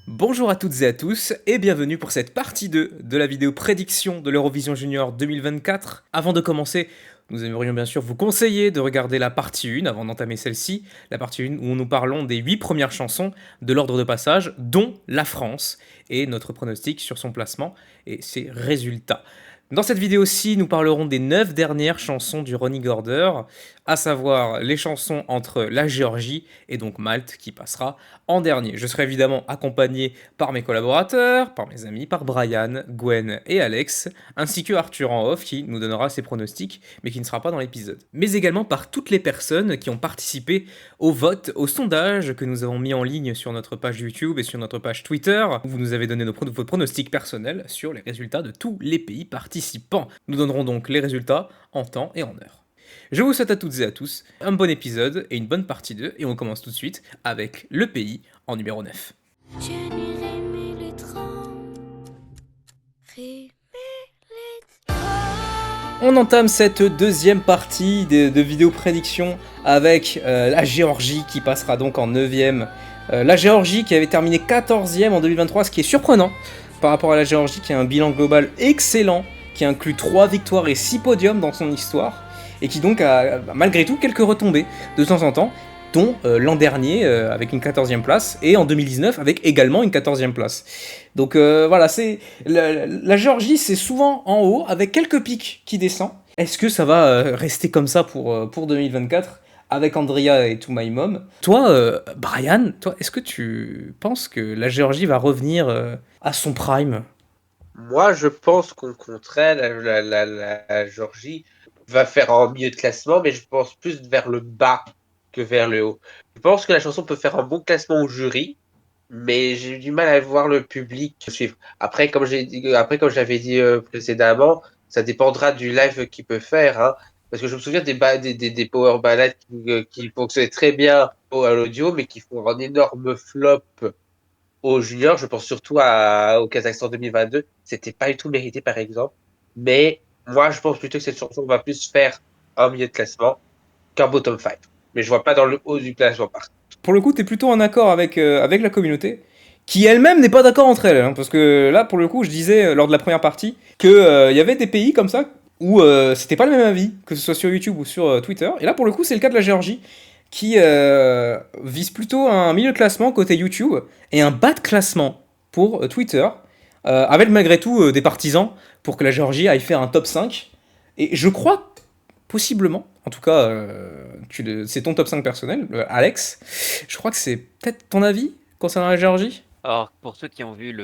Bonjour à toutes et à tous et bienvenue pour cette partie 2 de la vidéo prédiction de l'Eurovision Junior 2024. Avant de commencer, nous aimerions bien sûr vous conseiller de regarder la partie 1 avant d'entamer celle-ci, la partie 1 où nous parlons des 8 premières chansons de l'ordre de passage, dont la France, et notre pronostic sur son placement et ses résultats. Dans cette vidéo-ci, nous parlerons des 9 dernières chansons du running order, à savoir les chansons entre la Géorgie et donc Malte qui passera en dernier. Je serai évidemment accompagné par mes collaborateurs, par mes amis, par Brian, Gwen et Alex, ainsi que Arthur en off qui nous donnera ses pronostics, mais qui ne sera pas dans l'épisode. Mais également par toutes les personnes qui ont participé au vote, au sondage que nous avons mis en ligne sur notre page YouTube et sur notre page Twitter, où vous nous avez donné vos pronostics personnels sur les résultats de tous les pays participants. Nous donnerons donc les résultats en temps et en heure. Je vous souhaite à toutes et à tous un bon épisode et une bonne partie 2, et on commence tout de suite avec le pays en numéro 9. On entame cette deuxième partie de vidéo prédiction avec la Géorgie qui passera donc en 9ème. La Géorgie qui avait terminé 14ème en 2023, ce qui est surprenant par rapport à la Géorgie qui a un bilan global excellent, qui inclut 3 victoires et 6 podiums dans son histoire, et qui donc a malgré tout quelques retombées de temps en temps, dont l'an dernier avec une 14e place, et en 2019 avec également une 14e place. Donc voilà, la Géorgie c'est souvent en haut, avec quelques pics qui descendent. Est-ce que ça va rester comme ça pour 2024 avec Andrea et To My Mom? Toi, Brian, est-ce que tu penses que la Géorgie va revenir à son prime? Moi, je pense qu'au contraire, la Géorgie va faire un milieu de classement, mais je pense plus vers le bas que vers le haut. Je pense que la chanson peut faire un bon classement au jury, mais j'ai du mal à voir le public suivre. Après, comme j'avais dit précédemment, ça dépendra du live qu'il peut faire, hein. Parce que je me souviens des power ballads qui fonctionnaient très bien à l'audio, mais qui font un énorme flop au junior. Je pense surtout au Kazakhstan 2022. C'était pas du tout mérité, par exemple. Mais moi, je pense plutôt que cette chanson va plus faire un milieu de classement qu'un bottom 5. Mais je vois pas dans le haut du classement, par contre. Pour le coup, t'es plutôt en accord avec la communauté, qui elle-même n'est pas d'accord entre elles, hein, parce que là, pour le coup, je disais lors de la première partie que y avait des pays comme ça où c'était pas le même avis, que ce soit sur YouTube ou sur Twitter. Et là, pour le coup, c'est le cas de la Géorgie, qui vise plutôt un milieu de classement côté YouTube et un bas de classement pour Twitter, avec malgré tout des partisans pour que la Géorgie aille faire un top 5. Et je crois possiblement, en tout cas, c'est ton top 5 personnel, Alex. Je crois que c'est peut-être ton avis concernant la Géorgie. Alors, pour ceux qui ont vu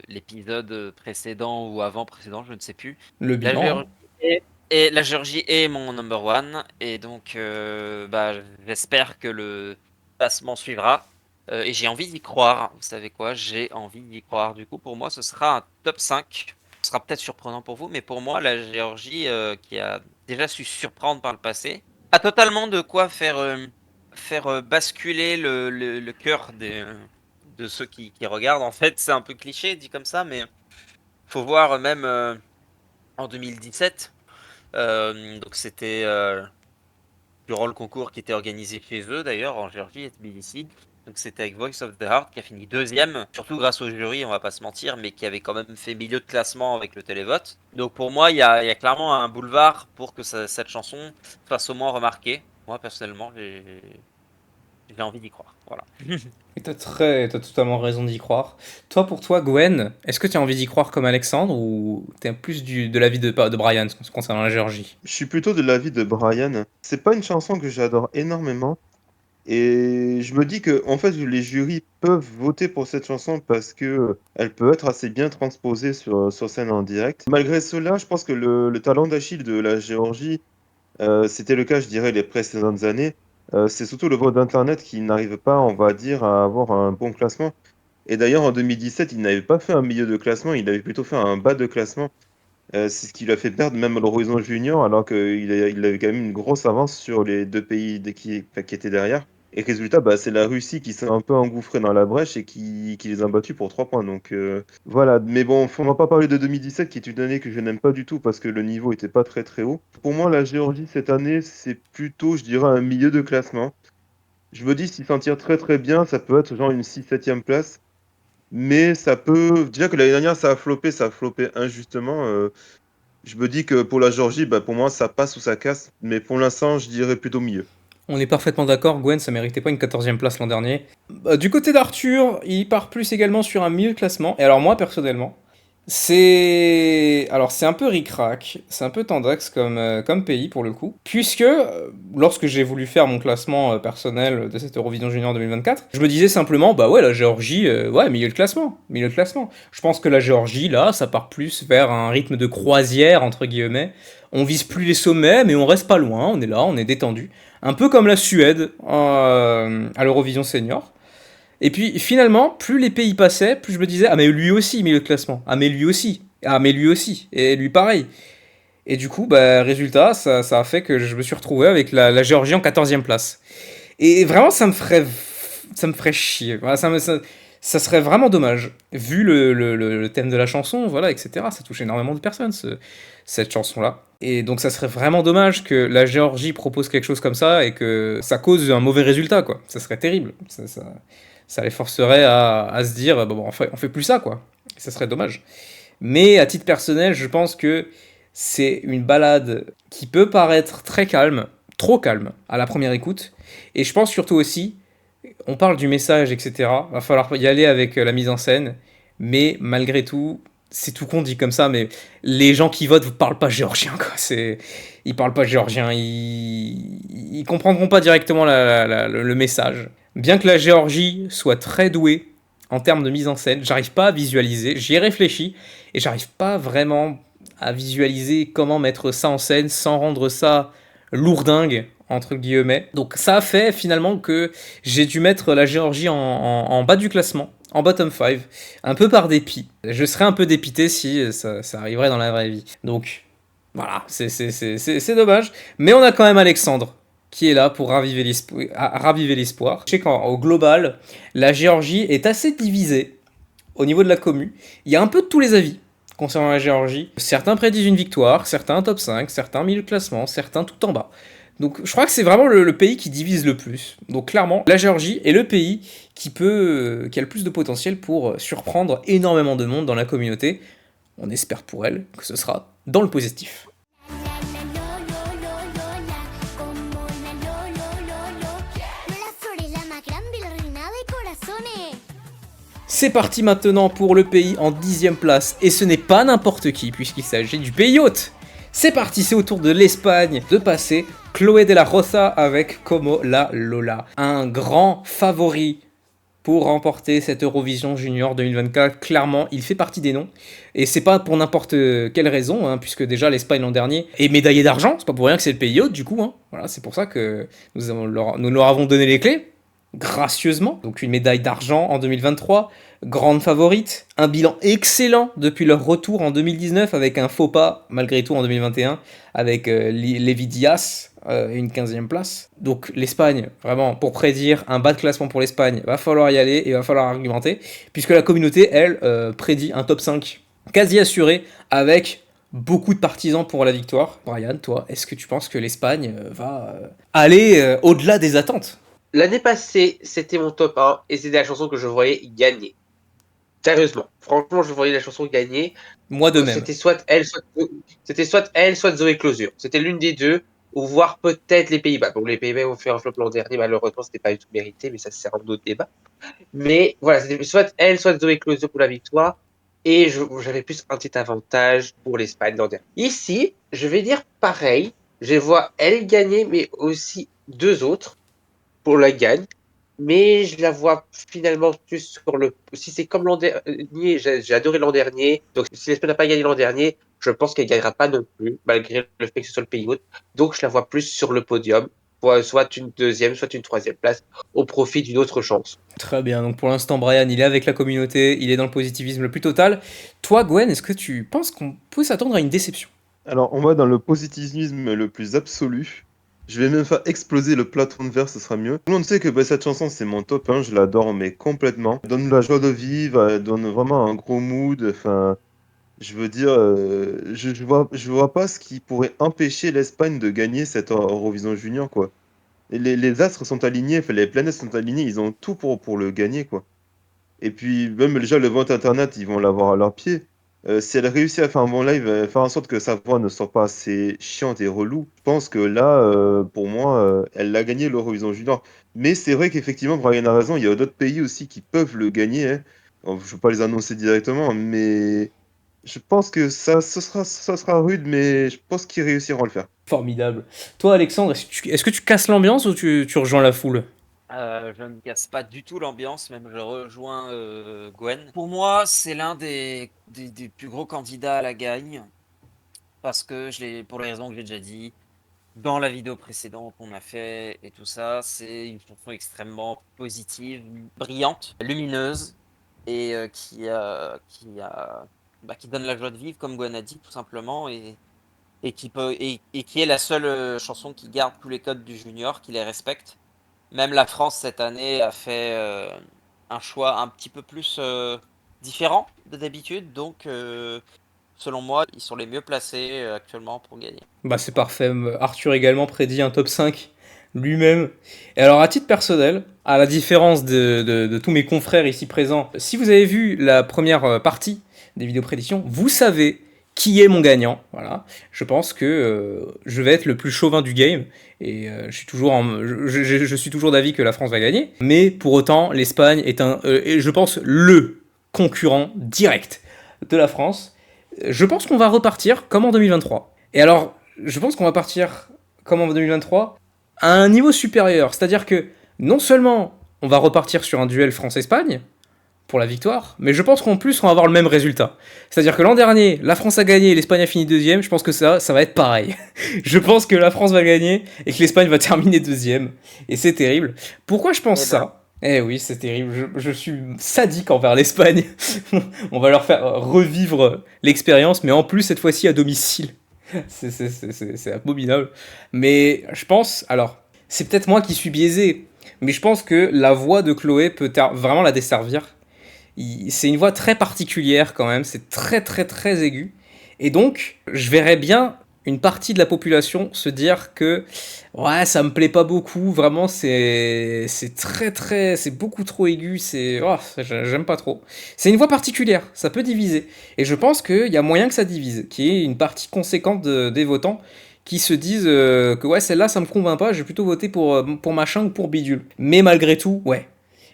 l'épisode précédent ou avant-précédent, je ne sais plus, Le la bilan, hein. Géorgie la Géorgie est mon number one, et donc j'espère que le classement suivra. Et j'ai envie d'y croire. Vous savez quoi? J'ai envie d'y croire. Du coup, pour moi, ce sera un top 5. Ce sera peut-être surprenant pour vous, mais pour moi, la Géorgie, qui a déjà su surprendre par le passé, a totalement de quoi faire basculer le cœur de ceux qui regardent. En fait, c'est un peu cliché dit comme ça, mais faut voir même en 2017. Donc c'était durant le concours qui était organisé chez eux d'ailleurs en Géorgie et Tbilissi. Donc c'était avec Voice of the Heart qui a fini deuxième, surtout grâce au jury, on va pas se mentir, mais qui avait quand même fait milieu de classement avec le télévote. Donc pour moi, il y a clairement un boulevard pour que cette chanson fasse au moins remarquer. Moi personnellement, j'ai envie d'y croire. Voilà. Et t'as totalement raison d'y croire. Pour toi, Gwen, est-ce que tu as envie d'y croire comme Alexandre ou t'es plus de l'avis de Brian concernant la Géorgie? Je suis plutôt de l'avis de Brian. C'est pas une chanson que j'adore énormément. Et je me dis que, en fait, les jurys peuvent voter pour cette chanson parce que elle peut être assez bien transposée sur scène en direct. Malgré cela, je pense que le talent d'Achille de la Géorgie, c'était le cas, je dirais, les précédentes années. C'est surtout le vote d'Internet qui n'arrive pas, on va dire, à avoir un bon classement. Et d'ailleurs, en 2017, il n'avait pas fait un milieu de classement, il avait plutôt fait un bas de classement. C'est ce qui lui a fait perdre même l'Horizon Junior, alors qu'il il avait quand même une grosse avance sur les deux pays qui étaient derrière. Et résultat, bah, c'est la Russie qui s'est un peu engouffrée dans la brèche et qui les a battus pour 3 points. Donc voilà, mais bon, on va pas parler de 2017 qui est une année que je n'aime pas du tout parce que le niveau était pas très très haut. Pour moi, la Géorgie cette année, c'est plutôt, je dirais, un milieu de classement. Je me dis, s'ils s'en tirent très très bien, ça peut être genre une 6-7e place. Mais ça peut. Déjà que l'année dernière, ça a floppé injustement. Je me dis que pour la Géorgie, bah, pour moi, ça passe ou ça casse. Mais pour l'instant, je dirais plutôt milieu. On est parfaitement d'accord, Gwen, ça méritait pas une 14e place l'an dernier. Du côté d'Arthur, il part plus également sur un milieu de classement. Et alors moi, personnellement, c'est un peu ric-rac, c'est un peu tendax comme pays pour le coup, puisque lorsque j'ai voulu faire mon classement personnel de cette Eurovision Junior 2024, je me disais simplement, bah ouais, la Géorgie, ouais, milieu de classement, milieu de classement. Je pense que la Géorgie, là, ça part plus vers un rythme de croisière, entre guillemets. On vise plus les sommets, mais on reste pas loin, on est là, on est détendu. Un peu comme la Suède à l'Eurovision Senior. Et puis finalement, plus les pays passaient, plus je me disais, ah mais lui aussi, milieu de classement. Ah mais lui aussi. Ah mais lui aussi. Et lui pareil. Et du coup, bah, résultat, ça a fait que je me suis retrouvé avec la Géorgie en 14e place. Et vraiment, ça me ferait chier. Voilà, ça serait vraiment dommage. Vu le thème de la chanson, voilà, etc. Ça touche énormément de personnes, cette chanson-là. Et donc ça serait vraiment dommage que la Géorgie propose quelque chose comme ça et que ça cause un mauvais résultat, quoi. Ça serait terrible. Ça les forcerait à se dire, bon, on fait plus ça, quoi. Et ça serait dommage. Mais à titre personnel, je pense que c'est une balade qui peut paraître très calme, trop calme, à la première écoute. Et je pense surtout aussi, on parle du message, etc. Va falloir y aller avec la mise en scène. Mais malgré tout, c'est tout con dit comme ça, mais les gens qui votent ne parlent pas géorgien, quoi. Ils parlent pas géorgien, ils comprendront pas directement le message. Bien que la Géorgie soit très douée en termes de mise en scène, j'arrive pas à visualiser, j'y ai réfléchi, et j'arrive pas vraiment à visualiser comment mettre ça en scène sans rendre ça lourdingue, entre guillemets. Donc ça a fait finalement que j'ai dû mettre la Géorgie en bas du classement, en bottom 5, un peu par dépit. Je serais un peu dépité si ça arriverait dans la vraie vie. Donc voilà, c'est dommage. Mais on a quand même Alexandre qui est là pour raviver l'espoir. Je sais qu'au global, la Géorgie est assez divisée au niveau de la commu. Il y a un peu de tous les avis concernant la Géorgie. Certains prédisent une victoire, certains top 5, certains milieu de classement, certains tout en bas. Donc je crois que c'est vraiment le pays qui divise le plus. Donc clairement, la Géorgie est le pays qui a le plus de potentiel pour surprendre énormément de monde dans la communauté. On espère pour elle que ce sera dans le positif. C'est parti maintenant pour le pays en 10e place, et ce n'est pas n'importe qui puisqu'il s'agit du pays hôte. C'est parti, c'est au tour de l'Espagne de passer Chloé de la Rosa avec Como la Lola. Un grand favori pour remporter cette Eurovision Junior 2024. Clairement, il fait partie des noms. Et c'est pas pour n'importe quelle raison, hein, puisque déjà l'Espagne l'an dernier est médaillée d'argent. C'est pas pour rien que c'est le pays hôte, du coup. Hein. Voilà, c'est pour ça que nous leur avons donné les clés, gracieusement. Donc une médaille d'argent en 2023. Grande favorite, un bilan excellent depuis leur retour en 2019 avec un faux pas malgré tout en 2021 avec Levi Diaz, une 15e place. Donc l'Espagne, vraiment, pour prédire un bas de classement pour l'Espagne, va falloir y aller et va falloir argumenter, puisque la communauté, elle, prédit un top 5 quasi assuré avec beaucoup de partisans pour la victoire. Brian, toi, est-ce que tu penses que l'Espagne va aller au-delà des attentes ? L'année passée, c'était mon top 1 et c'était la chanson que je voyais gagner. Sérieusement, franchement, je voyais la chanson gagner. Moi de même. C'était soit elle, soit Zoé Closure. C'était l'une des deux, ou voire peut-être les Pays-Bas. Bon, les Pays-Bas ont fait un flop l'an dernier, malheureusement, c'était pas du tout mérité, mais ça c'est un autre débat. Mais voilà, c'était soit elle, soit Zoé Closure pour la victoire. Et j'avais plus un petit avantage pour l'Espagne l'an dernier. Ici, je vais dire pareil. Je vois elle gagner, mais aussi deux autres pour la gagne. Mais je la vois finalement plus sur le. Si c'est comme l'an dernier, j'ai adoré l'an dernier. Donc si l'Espagne n'a pas gagné l'an dernier, je pense qu'elle gagnera pas non plus, malgré le fait que ce soit le pays hôte. Donc je la vois plus sur le podium, soit une deuxième, soit une troisième place, au profit d'une autre chance. Très bien, donc pour l'instant Brian il est avec la communauté, il est dans le positivisme le plus total. Toi Gwen, est-ce que tu penses qu'on peut s'attendre à une déception ? Alors, on va dans le positivisme le plus absolu. Je vais même faire exploser le plafond de verre, ce sera mieux. Tout le monde sait que cette chanson, c'est mon top 1, je l'adore, mais complètement. Elle donne la joie de vivre, elle donne vraiment un gros mood. Enfin, je veux dire, je vois pas ce qui pourrait empêcher l'Espagne de gagner cette Eurovision Junior, quoi. Et les astres sont alignés, enfin, les planètes sont alignées, ils ont tout pour le gagner, quoi. Et puis, même déjà, le vote internet, ils vont l'avoir à leurs pieds. Si elle réussit à faire un bon live, faire en sorte que sa voix ne soit pas assez chiante et relou, je pense que là, pour moi, elle a gagné l'Eurovision Junior. Mais c'est vrai qu'effectivement, Brian a raison, il y a d'autres pays aussi qui peuvent le gagner, hein. Bon, je ne vais pas les annoncer directement, mais je pense que ça sera rude, mais je pense qu'ils réussiront à le faire. Formidable. Toi, Alexandre, est-ce que tu casses l'ambiance ou tu rejoins la foule? Je ne casse pas du tout l'ambiance, même je rejoins Gwen. Pour moi, c'est l'un des plus gros candidats à la gagne, parce que pour les raisons que j'ai déjà dit, dans la vidéo précédente qu'on a fait et tout ça, c'est une chanson extrêmement positive, brillante, lumineuse, et qui donne la joie de vivre, comme Gwen a dit, tout simplement, et qui est la seule chanson qui garde tous les codes du junior, qui les respecte. Même la France cette année a fait un choix un petit peu plus différent de d'habitude, donc selon moi, ils sont les mieux placés actuellement pour gagner. Bah c'est parfait. Arthur également prédit un top 5 lui-même. Et alors à titre personnel, à la différence de tous mes confrères ici présents, si vous avez vu la première partie des vidéos prédictions, vous savez qui est mon gagnant. Voilà. Je pense que je vais être le plus chauvin du game. Et je suis toujours d'avis que la France va gagner. Mais pour autant, l'Espagne est je pense, le concurrent direct de la France. Je pense qu'on va repartir comme en 2023. Et alors, je pense qu'on va partir comme en 2023 à un niveau supérieur. C'est-à-dire que non seulement on va repartir sur un duel France-Espagne pour la victoire, mais je pense qu'en plus on va avoir le même résultat. C'est-à-dire que l'an dernier, la France a gagné et l'Espagne a fini deuxième. Je pense que ça va être pareil. Je pense que la France va gagner et que l'Espagne va terminer deuxième. Et c'est terrible. Pourquoi je pense ça? Eh oui, c'est terrible. Je suis sadique envers l'Espagne. On va leur faire revivre l'expérience, mais en plus cette fois-ci à domicile. C'est abominable. Mais je pense, alors, c'est peut-être moi qui suis biaisé, mais je pense que la voix de Chloé peut vraiment la desservir. C'est une voix très particulière quand même, c'est très très très aigu. Et donc, je verrais bien une partie de la population se dire que ouais, ça me plaît pas beaucoup, vraiment c'est beaucoup trop aigu, j'aime pas trop. C'est une voix particulière, ça peut diviser. Et je pense qu'il y a moyen que ça divise, qu'il y ait une partie conséquente des votants qui se disent que ouais, celle-là ça me convainc pas, je vais plutôt voter pour machin ou pour bidule. Mais malgré tout, ouais,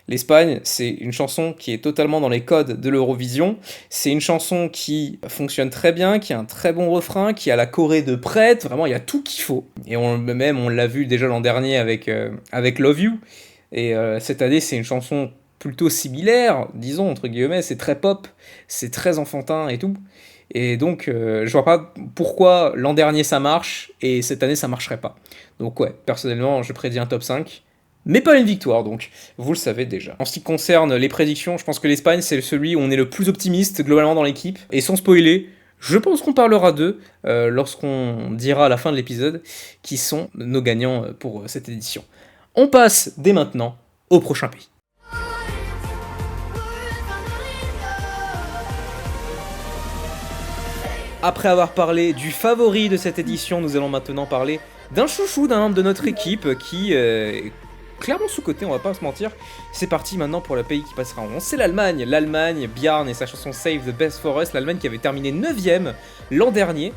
l'Espagne, c'est une chanson qui est totalement dans les codes de l'Eurovision. C'est une chanson qui fonctionne très bien, qui a un très bon refrain, qui a la choré de prête. Vraiment, il y a tout qu'il faut. Et on l'a vu déjà l'an dernier avec Love You. Et cette année, c'est une chanson plutôt similaire, disons, entre guillemets. C'est très pop, c'est très enfantin et tout. Et donc, je vois pas pourquoi l'an dernier ça marche et cette année ça marcherait pas. Donc, ouais, personnellement, je prédis un top 5 mais pas une victoire, donc vous le savez déjà. En ce qui concerne les prédictions, je pense que l'Espagne, c'est celui où on est le plus optimiste globalement dans l'équipe. Et sans spoiler, je pense qu'on parlera d'eux lorsqu'on dira à la fin de l'épisode qui sont nos gagnants pour cette édition. On passe dès maintenant au prochain pays. Après avoir parlé du favori de cette édition, nous allons maintenant parler d'un chouchou d'un membre de notre équipe qui clairement sous-côté, on va pas se mentir. C'est parti maintenant pour le pays qui passera en 11. C'est l'Allemagne. L'Allemagne, Bjarne et sa chanson Save the Best for Us. L'Allemagne qui avait terminé 9ème l'an dernier.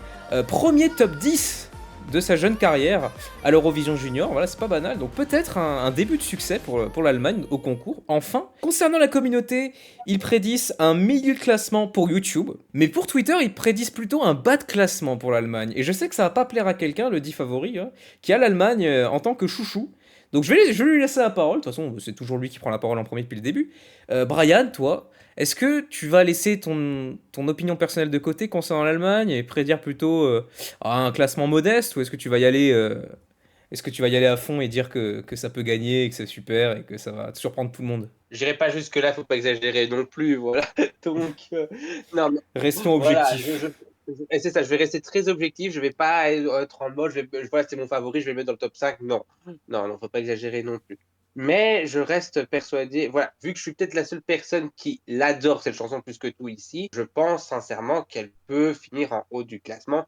Premier top 10 de sa jeune carrière à l'Eurovision Junior. Voilà, c'est pas banal. Donc peut-être un début de succès pour l'Allemagne au concours. Enfin, concernant la communauté, ils prédisent un milieu de classement pour YouTube. Mais pour Twitter, ils prédisent plutôt un bas de classement pour l'Allemagne. Et je sais que ça va pas plaire à quelqu'un, le dit favori, hein, qui a l'Allemagne en tant que chouchou. Donc je vais lui laisser la parole, de toute façon c'est toujours lui qui prend la parole en premier depuis le début. Brian, toi, est-ce que tu vas laisser ton opinion personnelle de côté concernant l'Allemagne et prédire plutôt un classement modeste ou est-ce que tu vas y aller à fond et dire que ça peut gagner et que c'est super et que ça va surprendre tout le monde? J'irai pas jusque là, faut pas exagérer non plus, voilà. Donc non, Restons voilà, objectifs. Et c'est ça, je vais rester très objectif, je vais pas être en mode, voilà, c'est mon favori, je vais le mettre dans le top 5. Non, non, non, faut pas exagérer non plus. Mais je reste persuadé, voilà, vu que je suis peut-être la seule personne qui l'adore cette chanson plus que tout ici, je pense sincèrement qu'elle peut finir en haut du classement,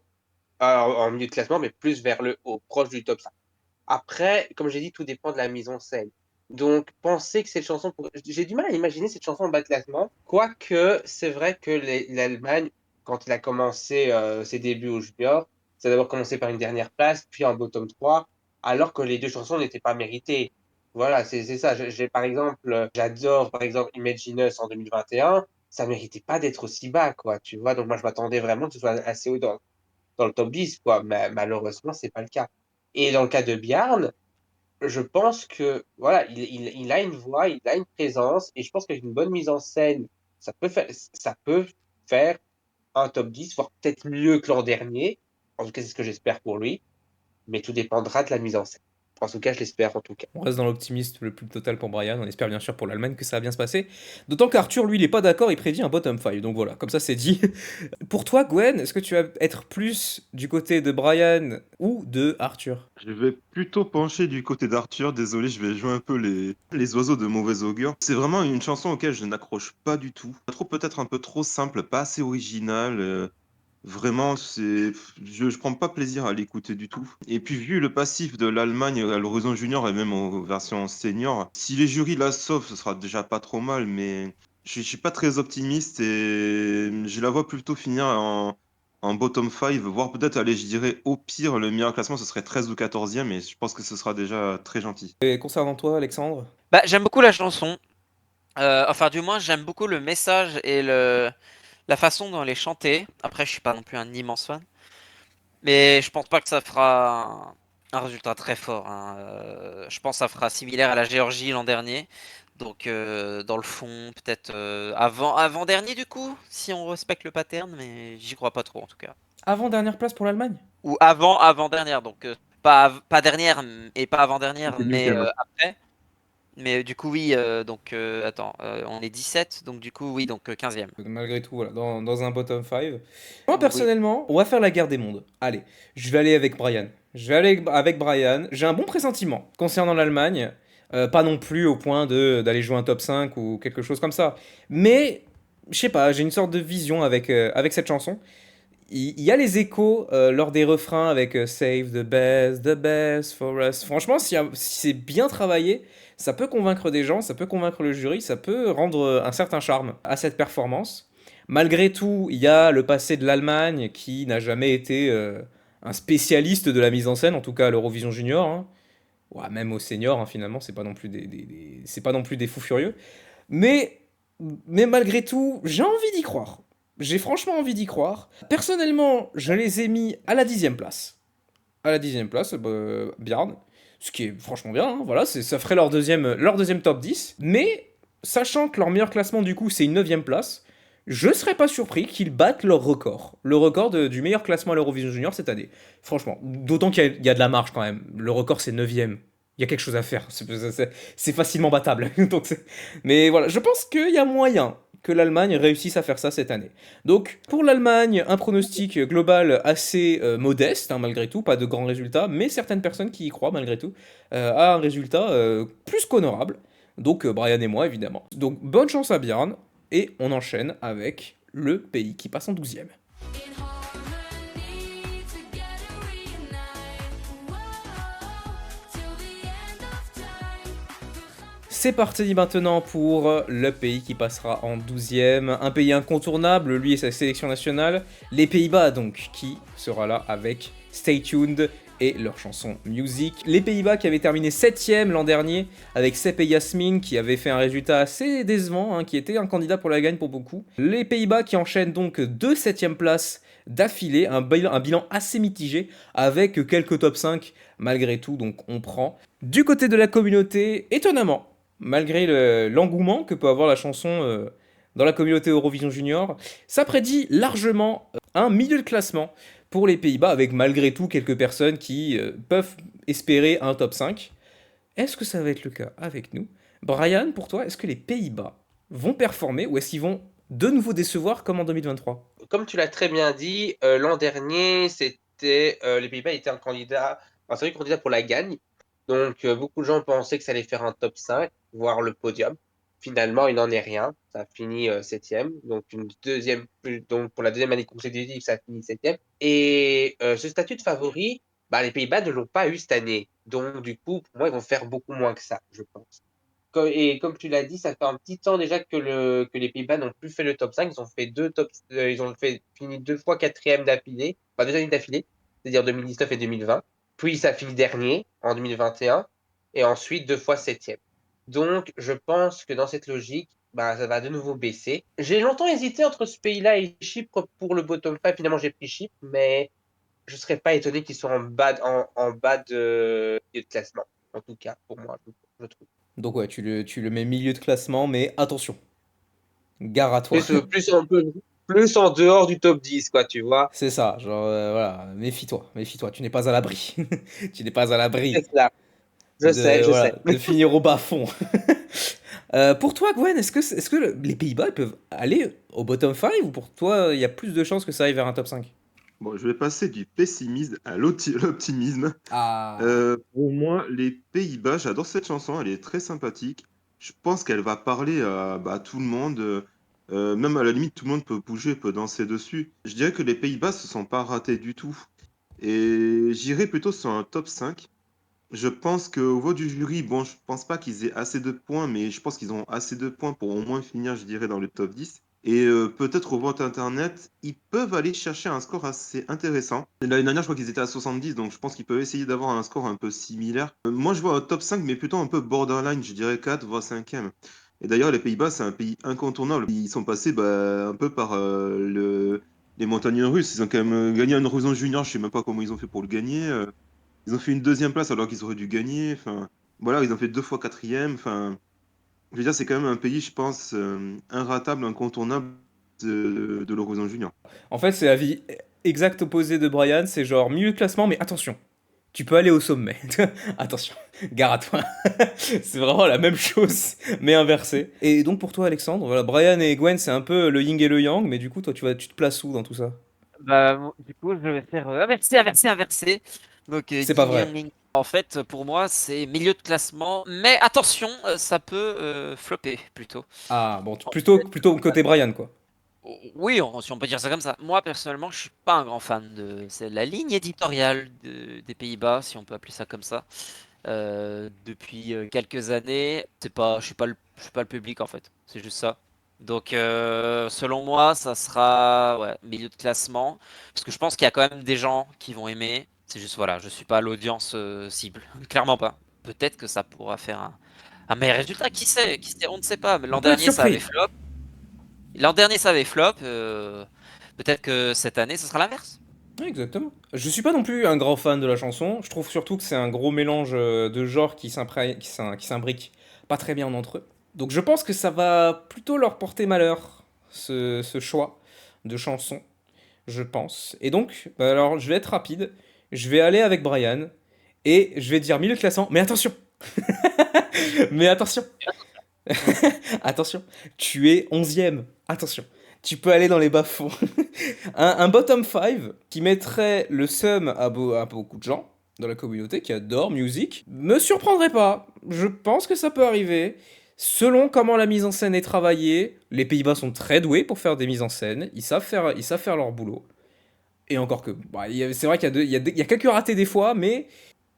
en milieu de classement, mais plus vers le haut, proche du top 5. Après, comme j'ai dit, tout dépend de la mise en scène. Donc, penser que cette chanson j'ai du mal à imaginer cette chanson en bas de classement. Quoique, c'est vrai que l'Allemagne, quand il a commencé ses débuts au junior, ça a d'abord commencé par une dernière place, puis en bottom 3, alors que les deux chansons n'étaient pas méritées. Voilà, c'est ça. Par exemple, j'adore, par exemple, Imagine Us en 2021. Ça méritait pas d'être aussi bas, quoi. Tu vois, donc moi, je m'attendais vraiment que ce soit assez haut dans le top 10, quoi. Mais malheureusement, c'est pas le cas. Et dans le cas de Bjarne, je pense que voilà, il a une voix, il a une présence, et je pense qu'avec une bonne mise en scène, ça peut faire un top 10, voire peut-être mieux que l'an dernier. En tout cas, c'est ce que j'espère pour lui, mais tout dépendra de la mise en scène. En tout cas, je l'espère en tout cas. On reste dans l'optimisme le plus total pour Brian, on espère bien sûr pour l'Allemagne que ça va bien se passer. D'autant qu'Arthur, lui, il est pas d'accord, il prédit un bottom 5, donc voilà, comme ça c'est dit. Pour toi, Gwen, est-ce que tu vas être plus du côté de Brian ou de Arthur? Je vais plutôt pencher du côté d'Arthur. Désolé, je vais jouer un peu les oiseaux de mauvais augure. C'est vraiment une chanson auquel je n'accroche pas du tout. Peut-être un peu trop simple, pas assez original. Vraiment, je prends pas plaisir à l'écouter du tout. Et puis, vu le passif de l'Allemagne à l'horizon junior et même en version senior, si les jurys la sauvent, ce sera déjà pas trop mal, mais je suis pas très optimiste et je la vois plutôt finir en bottom 5, voire peut-être aller, je dirais, au pire, le meilleur classement, ce serait 13 ou 14e, et je pense que ce sera déjà très gentil. Et concernant toi, Alexandre? Bah, j'aime beaucoup la chanson. Enfin, du moins, j'aime beaucoup le message et la façon dont elle est chantée. Après, je suis pas non plus un immense fan. Mais je pense pas que ça fera un résultat très fort, hein. Je pense que ça fera similaire à la Géorgie l'an dernier. Donc, dans le fond, peut-être avant-dernier du coup, si on respecte le pattern, mais j'y crois pas trop en tout cas. Avant-dernière place pour l'Allemagne? Ou avant-dernière, donc pas dernière et pas avant-dernière, C'était mais 8e. après. Mais du coup, oui, donc attends, on est 17, donc du coup, oui, donc 15e. Malgré tout, voilà, dans un bottom 5. Moi, Oui. personnellement, on va faire la guerre des mondes. Allez, je vais aller avec Brian. Je vais aller avec Brian. J'ai un bon pressentiment concernant l'Allemagne. Pas non plus au point d'aller jouer un top 5 ou quelque chose comme ça. Mais, je sais pas, j'ai une sorte de vision avec cette chanson. Il y a les échos lors des refrains avec Save the best for us. Franchement, si c'est bien travaillé, ça peut convaincre des gens, ça peut convaincre le jury, ça peut rendre un certain charme à cette performance. Malgré tout, il y a le passé de l'Allemagne qui n'a jamais été un spécialiste de la mise en scène, en tout cas à l'Eurovision Junior, hein. Ouais, même au senior, hein, finalement, c'est pas non plus c'est pas non plus des fous furieux. Mais, mais malgré tout, j'ai envie d'y croire. J'ai franchement envie d'y croire. Personnellement, je les ai mis à la 10e place. À la 10e place, Bjarne. Ce qui est franchement bien, hein, voilà, ça ferait leur deuxième top 10. Mais, sachant que leur meilleur classement, du coup, c'est une 9e place, je serais pas surpris qu'ils battent leur record. Le record du meilleur classement à l'Eurovision Junior cette année. Franchement, d'autant qu'il y a de la marge quand même. Le record, c'est 9e. Il y a quelque chose à faire. C'est facilement battable. Mais voilà, je pense qu'il y a moyen que l'Allemagne réussisse à faire ça cette année. Donc, pour l'Allemagne, un pronostic global assez modeste, hein, malgré tout, pas de grands résultats, mais certaines personnes qui y croient, malgré tout, à un résultat plus qu'honorable. Donc, Brian et moi, évidemment. Donc, bonne chance à Bjarne, et on enchaîne avec le pays qui passe en 12e. C'est parti maintenant pour le pays qui passera en 12e. Un pays incontournable, lui et sa sélection nationale. Les Pays-Bas donc, qui sera là avec Stay Tuned et leur chanson Music. Les Pays-Bas qui avaient terminé 7e l'an dernier avec Sepp et Yasmin qui avaient fait un résultat assez décevant, hein, qui était un candidat pour la gagne pour beaucoup. Les Pays-Bas qui enchaînent donc 2 7e places d'affilée, un bilan assez mitigé avec quelques top 5 malgré tout, donc on prend. Du côté de la communauté, étonnamment, malgré l'engouement que peut avoir la chanson dans la communauté Eurovision Junior, ça prédit largement un milieu de classement pour les Pays-Bas, avec malgré tout quelques personnes qui peuvent espérer un top 5. Est-ce que ça va être le cas avec nous? Brian, pour toi, est-ce que les Pays-Bas vont performer ou est-ce qu'ils vont de nouveau décevoir comme en 2023? Comme tu l'as très bien dit, l'an dernier, c'était les Pays-Bas étaient un sérieux candidat pour la gagne. Donc, beaucoup de gens pensaient que ça allait faire un top 5, voire le podium. Finalement, il n'en est rien. Ça a fini 7e. Donc, pour la deuxième année consécutive, ça a fini 7e. Et ce statut de favori, bah, les Pays-Bas ne l'ont pas eu cette année. Donc, du coup, pour moi, ils vont faire beaucoup moins que ça, je pense. Et comme tu l'as dit, ça fait un petit temps déjà que les Pays-Bas n'ont plus fait le top 5. Ils ont fait ils ont fini 2 fois 4e d'affilée, enfin 2 années d'affilée, c'est-à-dire 2019 et 2020. Puis ça a fini dernier en 2021 et ensuite 2 fois 7e. Donc je pense que dans cette logique, bah, ça va de nouveau baisser. J'ai longtemps hésité entre ce pays-là et Chypre pour le bottom 5. Finalement, j'ai pris Chypre, mais je serais pas étonné qu'ils soient en bas de classement. En tout cas, pour moi, je trouve. Donc ouais, tu le mets milieu de classement, mais attention, gare à toi. Plus en dehors du top 10, quoi, tu vois. C'est ça, genre voilà, méfie-toi, tu n'es pas à l'abri. Tu n'es pas à l'abri C'est ça. Je sais, je sais. voilà, de finir au bas-fond. Pour toi, Gwen, est-ce que les Pays-Bas ils peuvent aller au bottom 5 ou pour toi, il y a plus de chances que ça aille vers un top 5? Bon, je vais passer du pessimisme à l'optimisme. Ah, Pour moi, les Pays-Bas, j'adore cette chanson, elle est très sympathique. Je pense qu'elle va parler à bah, tout le monde. Même à la limite, tout le monde peut bouger, peut danser dessus. Je dirais que les Pays-Bas se sont pas ratés du tout. Et j'irais plutôt sur un top 5. Je pense qu'au vote du jury, bon, je pense pas qu'ils aient assez de points, mais je pense qu'ils ont assez de points pour au moins finir, je dirais, dans le top 10. Et peut-être au vote internet, ils peuvent aller chercher un score assez intéressant. L'année dernière, je crois qu'ils étaient à 70, donc je pense qu'ils peuvent essayer d'avoir un score un peu similaire. Moi, je vois un top 5, mais plutôt un peu borderline, je dirais 4, voire 5e. Et d'ailleurs, les Pays-Bas, c'est un pays incontournable. Ils sont passés bah, un peu par les montagnes russes. Ils ont quand même gagné un Horizon Junior, je sais même pas comment ils ont fait pour le gagner. Ils ont fait une deuxième place alors qu'ils auraient dû gagner. Enfin, voilà, ils ont fait 2 fois 4e. Enfin, je veux dire, c'est quand même un pays, je pense, inratable, incontournable de l'Horizon Junior. en fait, c'est la vie exact opposé de Brian, c'est genre milieu de classement, mais attention, tu peux aller au sommet. Attention, gare à toi. C'est vraiment la même chose, mais inversée. Et donc pour toi, Alexandre, voilà, Brian et Gwen, c'est un peu le yin et le yang, mais du coup, toi, tu te places où dans tout ça? Bah, du coup, je vais faire inverser. Donc, C'est pas vrai. En fait, pour moi, c'est milieu de classement. Mais attention, ça peut flopper plutôt. Ah, bon, En fait, plutôt côté Brian, quoi. oui, si on peut dire ça comme ça. Moi, personnellement, je suis pas un grand fan de c'est la ligne éditoriale des Pays-Bas, si on peut appeler ça comme ça. Depuis quelques années, je suis pas le public en fait. C'est juste ça. Donc, selon moi, ça sera ouais, milieu de classement, parce que je pense qu'il y a quand même des gens qui vont aimer. C'est juste voilà, je suis pas l'audience cible, clairement pas. Peut-être que ça pourra faire un meilleur résultat. Qui sait, on ne sait pas. Mais On l'an peut être dernier, ça avait surpris. flop. L'an dernier, ça avait flop. Peut-être que cette année, ce sera l'inverse. Ouais, exactement. Je suis pas non plus un grand fan de la chanson. Je trouve surtout que c'est un gros mélange de genres qui s'imbriquent pas très bien entre eux. Donc je pense que ça va plutôt leur porter malheur, ce choix de chanson, je pense. Et donc, bah alors je vais être rapide. Je vais aller avec Brian et je vais dire milieu de classement. Mais attention. Mais attention. Attention. Tu es 11e. Attention. Tu peux aller dans les bas-fonds. Un bottom 5 qui mettrait le seum à beaucoup de gens dans la communauté qui adorent musique me surprendrait pas. Je pense que ça peut arriver. Selon comment la mise en scène est travaillée, les Pays-Bas sont très doués pour faire des mises en scène. Ils savent faire leur boulot. Et encore que, bah, c'est vrai qu'il y a quelques ratés des fois, mais.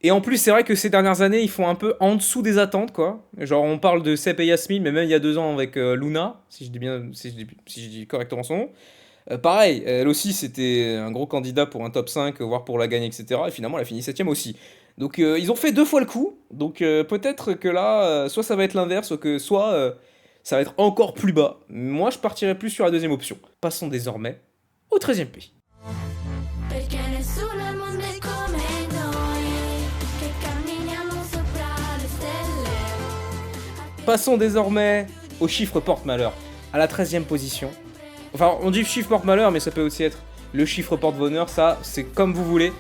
Et en plus, c'est vrai que ces dernières années, ils font un peu en dessous des attentes, quoi. Genre, on parle de Sep et Yasmine, mais même il y a 2 ans avec Luna, si je dis correctement son nom. Pareil, elle aussi c'était un gros candidat pour un top 5, voire pour la gagne, etc. Et finalement elle a fini 7ème aussi. Donc ils ont fait 2 fois le coup. Donc peut-être que là, soit ça va être l'inverse, soit ça va être encore plus bas. Moi je partirais plus sur la deuxième option. Passons désormais au 13e pays. Perché nessuno al mondo è come noi, che camminiamo sopra le stelle. Passons désormais au chiffre porte-malheur. À la 13e position. Enfin, on dit chiffre porte-malheur, mais ça peut aussi être le chiffre porte-bonheur. Ça, c'est comme vous voulez.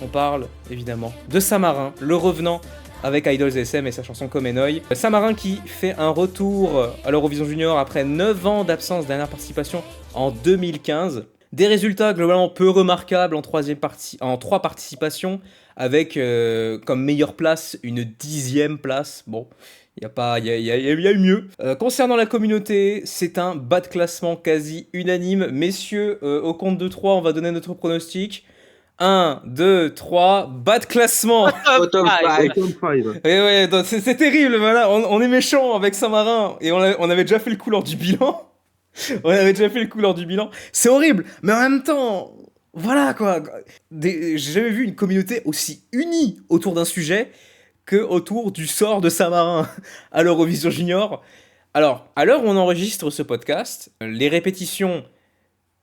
On parle évidemment de Samarin, le revenant avec Idols SM et sa chanson Komenoy. Saint-Marin qui fait un retour à l'Eurovision Junior après 9 ans d'absence, dernière participation en 2015. Des résultats globalement peu remarquables en 3 participations, avec comme meilleure place une 10e place. Bon, il y a eu mieux. Concernant la communauté, c'est un bas de classement quasi unanime. Messieurs, au compte de 3, on va donner notre pronostic. 1, 2, 3, bas de classement. Bottom five. Bottom five. Et ouais, donc c'est terrible, voilà, on est méchant avec Saint-Marin, et on avait déjà fait le coup lors du bilan. C'est horrible, mais en même temps, voilà quoi. J'ai jamais vu une communauté aussi unie autour d'un sujet que autour du sort de Saint-Marin à l'Eurovision Junior. Alors, à l'heure où on enregistre ce podcast, les répétitions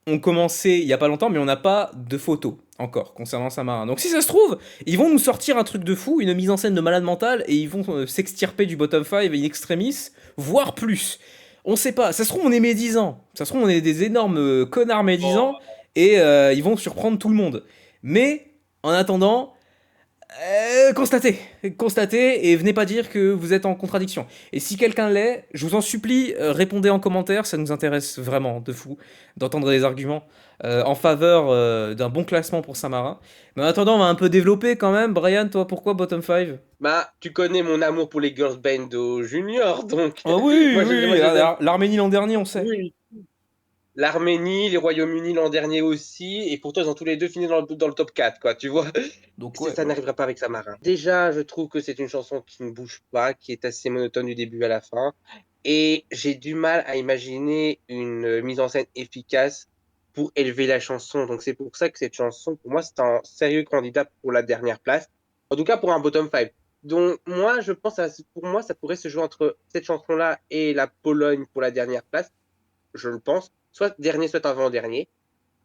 ont commencé il y a pas longtemps, mais on n'a pas de photos encore concernant Saint-Marin. Donc si ça se trouve, ils vont nous sortir un truc de fou, une mise en scène de malade mental, et ils vont s'extirper du bottom 5 in extremis, voire plus. On sait pas, ça se trouve on est médisants, ça se trouve on est des énormes connards médisants, et ils vont surprendre tout le monde. Mais, en attendant, constatez, et venez pas dire que vous êtes en contradiction. Et si quelqu'un l'est, je vous en supplie, répondez en commentaire, ça nous intéresse vraiment de fou d'entendre des arguments en faveur d'un bon classement pour Saint-Marin. Mais en attendant, on va un peu développer quand même. Brian, toi, pourquoi bottom 5? Bah, tu connais mon amour pour les girls band au junior, donc. Oh oui, Moi, oui, moi, je donne- l'Arménie l'an dernier, on sait. Oui. L'Arménie, les Royaumes-Unis l'an dernier aussi, et pourtant ils ont tous les deux fini dans le top 4, quoi, tu vois. Donc Ça n'arrivera pas avec Saint-Marin. Déjà, je trouve que c'est une chanson qui ne bouge pas, qui est assez monotone du début à la fin, et j'ai du mal à imaginer une mise en scène efficace pour élever la chanson. Donc c'est pour ça que cette chanson, pour moi, c'est un sérieux candidat pour la dernière place, en tout cas pour un bottom 5. Donc moi, je pense, pour moi, ça pourrait se jouer entre cette chanson-là et la Pologne pour la dernière place, je le pense, soit dernier, soit avant-dernier.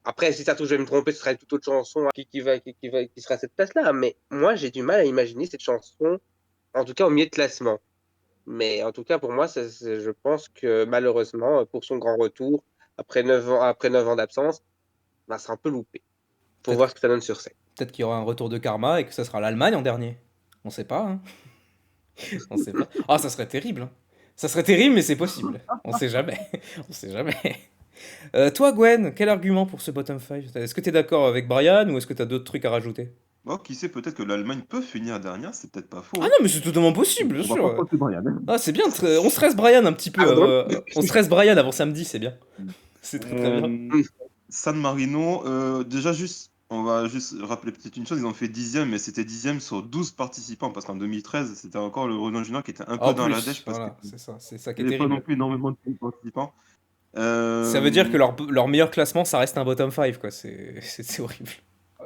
Après, si ça se trouve, je vais me tromper, ce sera une toute autre chanson qui sera à cette place-là. Mais moi, j'ai du mal à imaginer cette chanson, en tout cas au milieu de classement. Mais en tout cas, pour moi, je pense que malheureusement, pour son grand retour, après 9 ans d'absence, bah, c'est un peu loupé. Faut Peut-être- voir ce que ça donne sur scène. Peut-être qu'il y aura un retour de karma et que ça sera l'Allemagne en dernier. On sait pas, hein. On sait pas. Ah, ça serait terrible, hein. Ça serait terrible, mais c'est possible. On sait jamais. On sait jamais. Toi, Gwen, quel argument pour ce bottom 5? Est-ce que t'es d'accord avec Brian ou est-ce que t'as d'autres trucs à rajouter? Oh, qui sait, peut-être que l'Allemagne peut finir dernière, c'est peut-être pas faux. Ah hein. non, mais c'est totalement possible, bien On va pas sûr. compter Brian. Ah, c'est bien. On stresse Brian un petit peu. Pardon On stresse Brian avant samedi, c'est bien. C'est très très bien. San Marino, déjà juste, on va juste rappeler peut-être une chose, ils ont fait 10e, mais c'était 10e sur 12 participants, parce qu'en 2013, c'était encore le Renault Junior qui était un peu En dans la plus, dèche, parce voilà, qu'il c'est ça qui n'y est avait pas non terrible. plus énormément de participants. Ça veut dire que leur meilleur classement, ça reste un bottom 5, quoi. C'est horrible.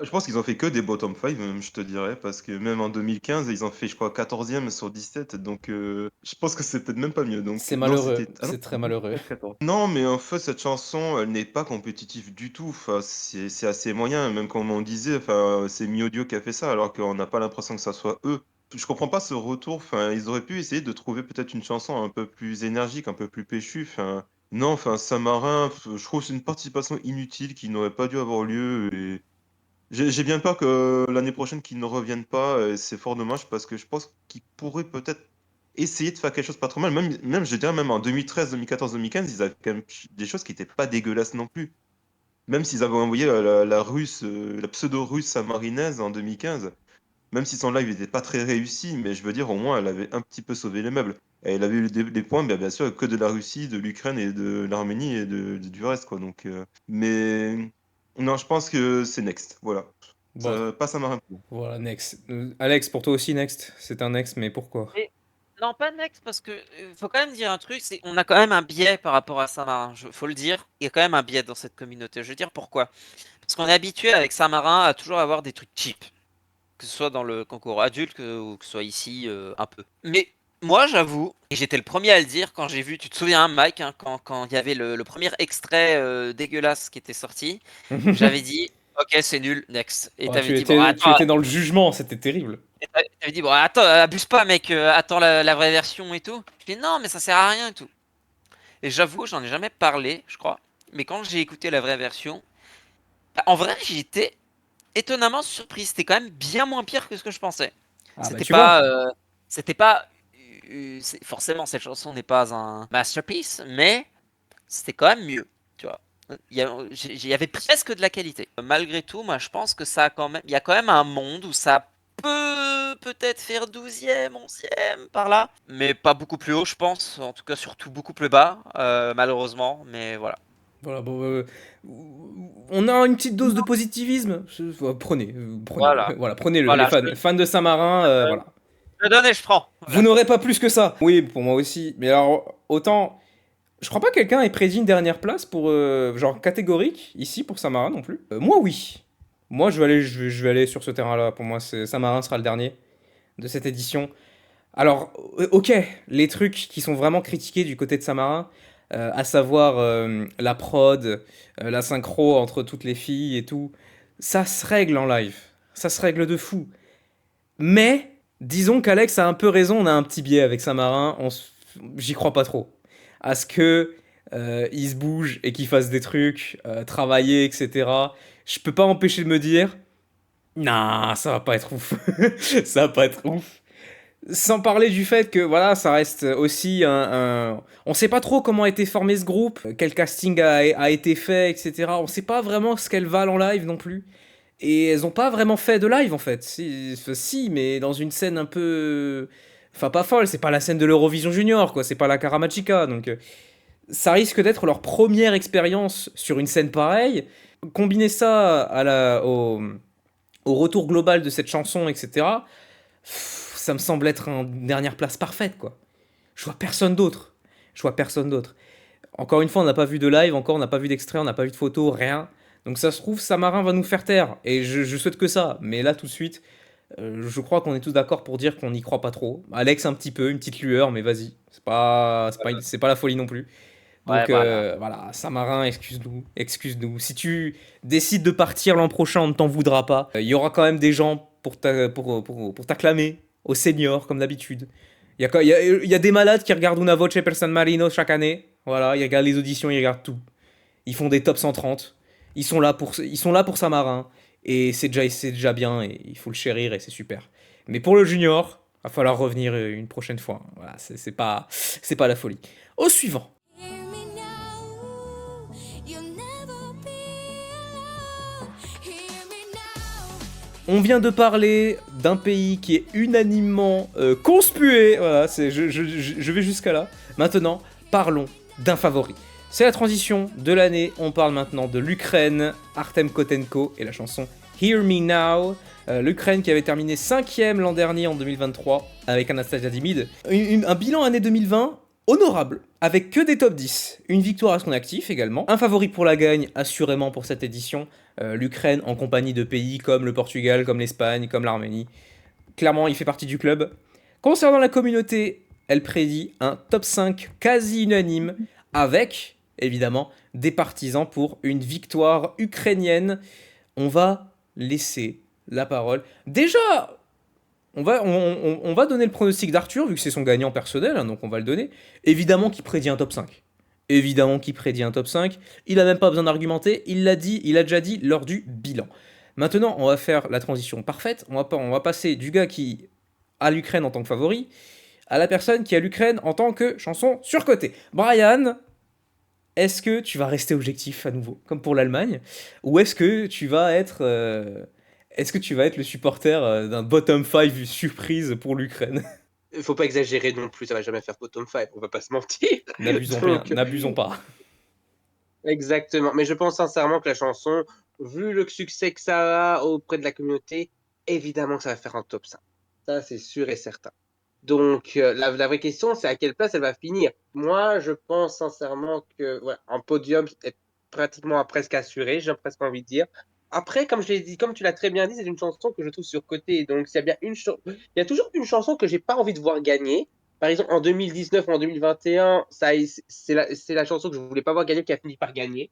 Je pense qu'ils ont fait que des bottom 5, même, je te dirais, parce que même en 2015, ils ont fait, je crois, 14e sur 17, donc je pense que c'est peut-être même pas mieux. Donc, C'est non, malheureux, c'était- ah non, c'est très malheureux. 14. Non, mais en fait, cette chanson, elle n'est pas compétitive du tout. Enfin, c'est assez moyen, même comme on disait, enfin, c'est Mi-Audio qui a fait ça, alors qu'on n'a pas l'impression que ça soit eux. Je comprends pas ce retour. Enfin, ils auraient pu essayer de trouver peut-être une chanson un peu plus énergique, un peu plus péchue. Enfin, non, enfin, Saint-Marin, je trouve que c'est une participation inutile qui n'aurait pas dû avoir lieu. Et j'ai bien peur que l'année prochaine qu'ils ne reviennent pas. Et c'est fort dommage parce que je pense qu'ils pourraient peut-être essayer de faire quelque chose pas trop mal. Même je dirais, même en 2013, 2014, 2015, ils avaient quand même des choses qui n'étaient pas dégueulasses non plus. Même s'ils avaient envoyé la russe, la pseudo-russe samarinaise en 2015, même si son live n'était pas très réussi, mais je veux dire, au moins, elle avait un petit peu sauvé les meubles. Et elle avait eu des points, bien sûr, que de la Russie, de l'Ukraine et de l'Arménie et du reste, quoi. Donc, mais non, je pense que c'est next. Voilà. Bon, Ça passe à Marin. voilà, next. Alex, pour toi aussi, next. C'est un next, mais pourquoi? Non, pas next, parce que faut quand même dire un truc, c'est on a quand même un biais par rapport à Saint-Marin. Faut le dire, il y a quand même un biais dans cette communauté. Je veux dire pourquoi? Parce qu'on est habitué avec Saint-Marin à toujours avoir des trucs cheap, que ce soit dans le concours adulte ou que ce soit ici un peu. Mais moi, j'avoue, et j'étais le premier à le dire quand j'ai vu, tu te souviens, Mike, hein, quand il y avait le premier extrait dégueulasse qui était sorti, j'avais dit, ok, c'est nul, next. Et Oh, t'avais tu dit, étais, bon, tu attends, étais dans le jugement, c'était terrible. t'avais dit, bon, attends, abuse pas, mec, attends la vraie version et tout. Je dis, non, mais ça sert à rien et tout. Et j'avoue, j'en ai jamais parlé, je crois. Mais quand j'ai écouté la vraie version, bah, en vrai, j'étais étonnamment surpris. C'était quand même bien moins pire que ce que je pensais. Ah bah C'était tu pas. vois. c'était pas forcément cette chanson n'est pas un masterpiece, mais c'était quand même mieux, tu vois. Il y avait presque de la qualité. Malgré tout, moi je pense que ça a quand même, il y a quand même un monde où ça peut peut-être faire 12e, 11e par là, mais pas beaucoup plus haut, je pense. En tout cas, surtout beaucoup plus bas, malheureusement. Mais voilà. Voilà, bon, on a une petite dose de positivisme. Prenez, prenez, Voilà. voilà, prenez-le, les Voilà, fans de Saint-Marin, voilà. je donne et je prends. Vous Voilà. n'aurez pas plus que ça. Oui, pour moi aussi. Mais alors, autant, je crois pas que quelqu'un ait prédit une dernière place pour, genre, catégorique, ici, pour Saint-Marin non plus. Moi, oui. Moi, je vais aller sur ce terrain-là. Pour moi, Saint-Marin sera le dernier de cette édition. Alors, ok, les trucs qui sont vraiment critiqués du côté de Saint-Marin, à savoir la prod, la synchro entre toutes les filles et tout, ça se règle en live. Ça se règle de fou. Mais, disons qu'Alex a un peu raison, on a un petit biais avec Saint-Marin, j'y crois pas trop. À ce que il se bouge et qu'il fasse des trucs, travailler, etc. Je peux pas empêcher de me dire, nah, ça va pas être ouf. Ça va pas être ouf. Sans parler du fait que voilà, ça reste aussi on sait pas trop comment a été formé ce groupe, quel casting a été fait, etc. On sait pas vraiment ce qu'elles valent en live non plus. Et elles ont pas vraiment fait de live en fait. Si, mais dans une scène un peu. Enfin, pas folle, c'est pas la scène de l'Eurovision Junior, quoi, c'est pas la Karamachica. Donc, ça risque d'être leur première expérience sur une scène pareille. Combiner ça au retour global de cette chanson, etc. Ça me semble être une dernière place parfaite, quoi. Je vois personne d'autre. Je vois personne d'autre. Encore une fois, on n'a pas vu de live, encore on n'a pas vu d'extrait, on n'a pas vu de photo, rien. Donc ça se trouve, Samarin va nous faire taire. Et je souhaite que ça. Mais là, tout de suite, je crois qu'on est tous d'accord pour dire qu'on n'y croit pas trop. Alex, un petit peu, une petite lueur, mais vas-y. C'est pas la folie non plus. Ouais, Donc voilà. voilà, Samarin, excuse-nous, excuse-nous. Si tu décides de partir l'an prochain, on ne t'en voudra pas. Il y aura quand même des gens pour t'acclamer au senior, comme d'habitude. Il y a des malades qui regardent Una Voce per San Marino chaque année. Voilà, ils regardent les auditions, ils regardent tout. Ils font des top 130. Ils sont là pour Samarin. Et c'est déjà bien, et il faut le chérir, et c'est super. Mais pour le junior, va falloir revenir une prochaine fois. Voilà, c'est pas la folie. Au suivant. Hear me now, you'll never be alone. Hear me now. On vient de parler d'un pays qui est unanimement conspué. Voilà, je vais jusqu'à là. Maintenant, parlons d'un favori. C'est la transition de l'année. On parle maintenant de l'Ukraine, Artem Kotenko et la chanson Hear Me Now. L'Ukraine qui avait terminé 5ème l'an dernier en 2023 avec Anastasia Dimid. Un bilan année 2020 honorable, avec que des top 10. Une victoire à son actif également. Un favori pour la gagne, assurément pour cette édition. L'Ukraine en compagnie de pays comme le Portugal, comme l'Espagne, comme l'Arménie. Clairement, il fait partie du club. Concernant la communauté, elle prédit un top 5 quasi unanime, avec, évidemment, des partisans pour une victoire ukrainienne. On va laisser la parole. Déjà, on va donner le pronostic d'Arthur, vu que c'est son gagnant personnel, hein, donc on va le donner. Évidemment qu'il prédit un top 5. Évidemment qu'il prédit un top 5. Il n'a même pas besoin d'argumenter, il l'a déjà dit lors du bilan. Maintenant, on va faire la transition parfaite. On va passer du gars qui a l'Ukraine en tant que favori à la personne qui a l'Ukraine en tant que chanson surcotée. Brian, est-ce que tu vas rester objectif à nouveau, comme pour l'Allemagne, ou est-ce que tu vas être le supporter d'un bottom 5 surprise pour l'Ukraine? Il faut pas exagérer non plus, ça va jamais faire bottom 5, on va pas se mentir. N'abusons Donc, rien, n'abusons pas. Exactement, mais je pense sincèrement que la chanson, vu le succès que ça a auprès de la communauté, évidemment que ça va faire un top 5. Ça, c'est sûr et certain. Donc, la vraie question, c'est à quelle place elle va finir. Moi, je pense sincèrement que voilà, un podium est pratiquement presque assuré, j'ai presque envie de dire. Après, comme je l'ai dit, comme tu l'as très bien dit, c'est une chanson que je trouve surcotée. Donc, s'il y a bien il y a toujours une chanson que j'ai pas envie de voir gagner. Par exemple, en 2019 ou en 2021, c'est la chanson que je voulais pas voir gagner qui a fini par gagner.